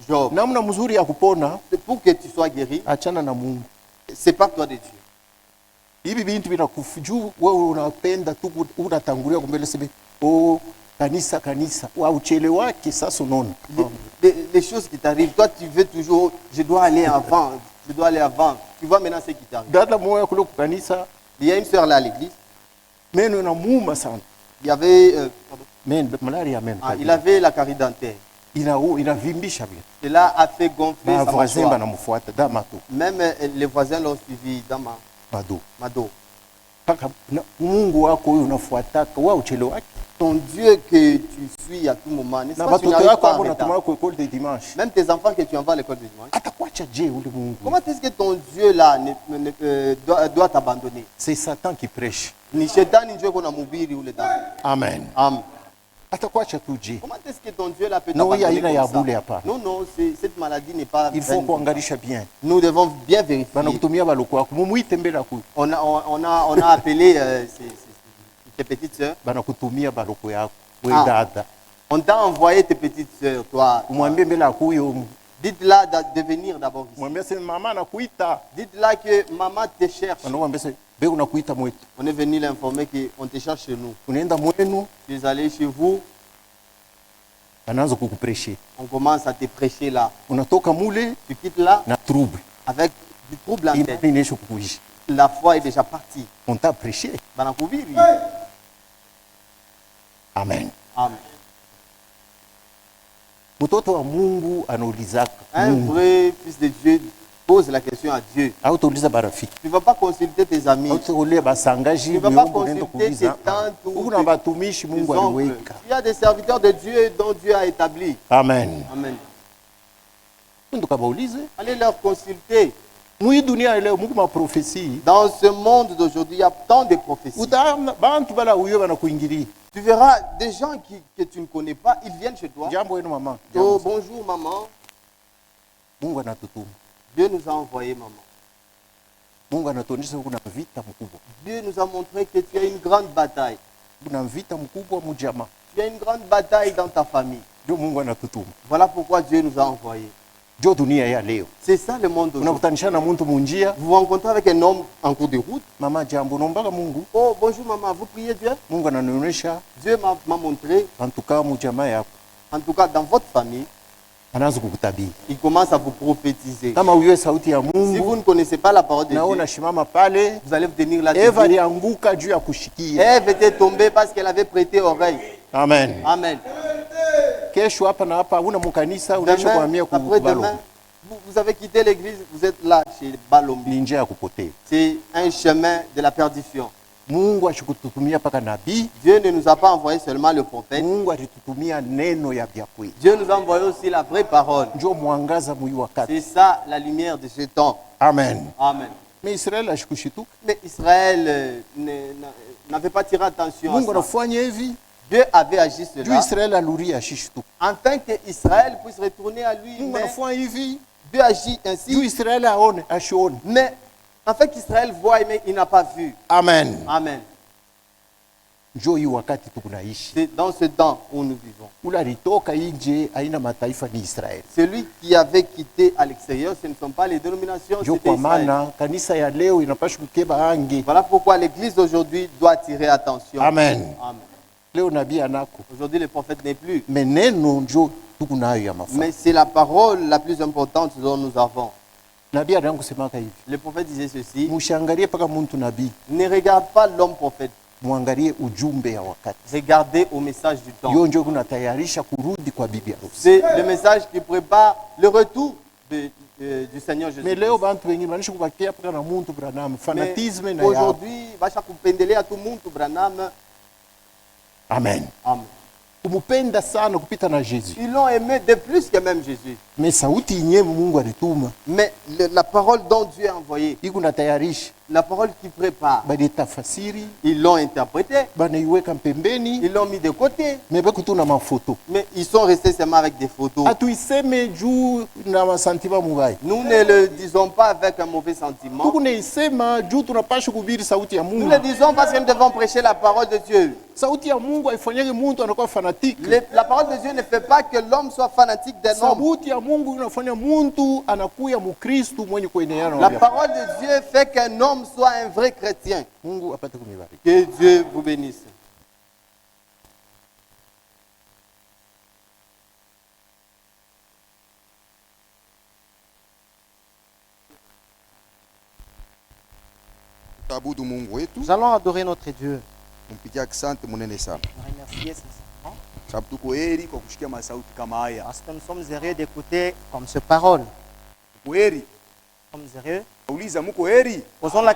Job, namna mzuri ya kupona, pour que tu sois guéri, achana na Mungu. sépare-toi de Dieu. Hivi bintu binakufujuu wewe unapenda tu unatangulia kumbele sebe oh kanisa wa uchele wake sasa unaona. Les choses qui t'arrivent, toi tu veux toujours, je dois aller avant. Tu vois maintenant ce qui t'arrive. Dada moya kule kukanisa, Il y a une sœur là à l'église. meno na muuma sana. Il y avait, Malaria meno. il avait la carie dentaire. Inavimbisha bien. Cela a fait gonfler sa voisin mâchoire. banamfuata damato. Même les voisins l'ont suivi dans ma dos. Paka Mungu wako huyo unafuataka wa uchele wake. Ton Dieu que tu suis à tout moment, n'est-ce Na pas, tu batoto n'arrives yako pas en hapo retard. natumwa kwa école de dimanche. Même tes enfants que tu envoies à l'école de dimanche. Atakuacha je ule Mungu? Comment est-ce que ton Dieu là doit t'abandonner? C'est Satan qui prêche. Ni shetani ndio kuna mhubiri ule dada. Amen. Amen. Atakuacha tu je. Comment est-ce que ton Dieu là peut No, t'abandonner aina ya comme ça? bule hapa. Non, cette maladie n'est pas Il faut vaine. kuangalisha bien. Nous devons bien vérifier. Banakutumia baloko wako mumuite mbele yako. On a appelé tes petites sœurs. Banakutumia baloko yako. We Ah. dada. On t'a envoyé tes petites sœurs, toi. Umwambie mbele yako huyo. Dites-la de venir d'abord ici. Mwambie sema mama anakuita. Dites-la que maman te cherche. Anakuambia sema be unakuita mwetu. On est venu l'informer qu'on te cherche chez nous. Unaenda mwenu, Tu es allé chez vous, anaanza kukupreshe. on commence à te prêcher là. Unatoka mule Tu quittes là na trouble. avec du trouble en tête. Imani inaisha kukuishi. La foi est déjà partie. On t'a prêché. Banakubiri. Amen. Amen. Mtoto wa Mungu anaulizaka. Un vrai fils de Dieu pose la question à Dieu. Au tuuliza barafiki. Tu ne vas pas consulter tes amis. Au tuuliza basangaji, Tu ne vas pas miungu nenda consulter tes kuuliza. tantes ou Kuna batumishi tes Mungu oncles. aliweka. Il y a des serviteurs de Dieu dont Dieu a établi. Amen. Amen. Ndio kabaulize. Allez leur consulter. Mwi dunia leo Mungu maprofesi. Dans ce monde d'aujourd'hui, il y a tant de prophéties. Utaona bantu bala uyo banakuingilia. Tu verras des gens que tu ne connais pas, ils viennent chez toi. Jambo wenu mama. Oh, bonjour maman. Mungu anatutuma. Dieu nous a envoyé maman. Mungu anatuonyesha kuna vita mkubwa. Dieu nous a montré que tu as une grande bataille. Kuna vita mkubwa mujama. Tu as une grande bataille dans ta famille. Ndio Mungu anatutuma. Voilà pourquoi Dieu nous a envoyés. Ndio dunia ya leo. C'est ça le monde d'aujourd'hui. Unakutanisha na mtu munjia. Vous vous rencontrez avec un homme en cours de route. Mama jambo nombaga Mungu. Oh, bonjour maman, vous priez Dieu? Mungu ananionyesha Dieu m'a montré, antuka mujama yako. en tout cas dans votre famille, Anaanza kukutabiri. il commence à vous prophétiser. Kama uyo sauti ya Si vous Mungu ne connaissez pas la parole de Dieu, naona shimama pale. vous allez vous tenir là. Eva alianguka juu ya kushikia. Ève était tombée parce qu'elle avait prêté oreille. Amen. Amen. kesho hapa na hapa una mkanisa unaisha kuhamia Après-demain, vous avez quitté l'église, vous êtes là chez Balombi. ni njia ya kupotea. C'est un chemin de la perdition. Mungu ashikututumia paka nabii. Dieu ne nous a pas envoyé seulement le prophète. Mungu alitutumia neno ya vya kweli. Dieu nous a envoyé aussi la vraie parole. Ndio mwangaza mwi wakati. C'est ça la lumière de ce temps. Amen. Amen. Mais Israël ashikushituka. Mais Israël n'avait pas tiré attention Mungu à ça. anafanya hivi. Dieu avait agi Juu cela. Israël aluria ashishtuka. Afin que Israël puisse retourner à lui. Mungu Mais anafanya hivi. Dieu agit Juu ainsi. Israël aone ashione. Mais afin qu'Israël voie, mais il n'a pas vu. Amen. Amen. Ndio hii wakati tukunaishi. C'est dans ce temps où nous vivons. Ula alitoka nje aina mataifa ni Israeli. Celui qui avait quitté à l'extérieur, ce ne sont pas les dénominations, Ndio c'était kwa Israël. maana kanisa ya leo inapaswa kukeba ange. Voilà pourquoi l'église d'aujourd'hui doit attirer attention. Amen. Amen. Leo nabii anako. Aujourd'hui, le prophète n'est plus. Meneno ndio tukunayo ya mafuta. Mais c'est la parole la plus importante dont nous avons. Nabii anaangu semaka hivi. Le prophète disait ceci: Mushangalie paka muntu nabii. ne regarde pas l'homme prophète, Muangalie ujumbe ya wakati. regardez au message du temps. Hiyo ndio kunatayarisha kurudi kwa bibi harusi. C'est le message qui prépare le retour du Seigneur Jésus. Mais leo bantu wengine wananisha kubakia paka na muntu Branham, fanatisme na ya. Aujourd'hui, basha kupendelea tu muntu Branham. Amen. Amen. Kumupenda sana kupita na Jésus. Ils l'ont aimé de plus que même Jésus. Mais sauti yenyewe Mungu alituma. Mais la parole dont Dieu a envoyé, Iko natayarisha. la parole qui prépare, Bali tafasiri, ils l'ont interprétée, banaiweka pembeni, ils l'ont mis de côté, mebe kutuna mafoto. mais ils sont restés seulement avec des photos. Atuiseme juu na masantima mubaya. Nous ne le disons pas avec un mauvais sentiment. Tukuneisema juu tunapasha kuhubiri sauti ya Nous Mungu. le disons parce que nous devons prêcher la parole de Dieu. Sauti ya Mungu haifanyake muntu anakuwa fanatique. La parole de Dieu ne fait pas que l'homme soit fanatique d'un homme. Sauti ya Mungu inafanya muntu anakuya mukristu mwenye kueneana La na parole de Dieu fait qu'un homme soit un vrai chrétien. Mungu apate kunibariki. Que Dieu vous bénisse. Tutabudu Mungu wetu, Nous allons adorer notre Dieu. tumpigie asante munene sana, Remercier sincèrement sababu tuko heri kwa kushikia masauti kama haya. parce que nous sommes heureux d'écouter comme ces paroles. Tuko heri, Nous sommes heureux. nauliza muko heri? Posons la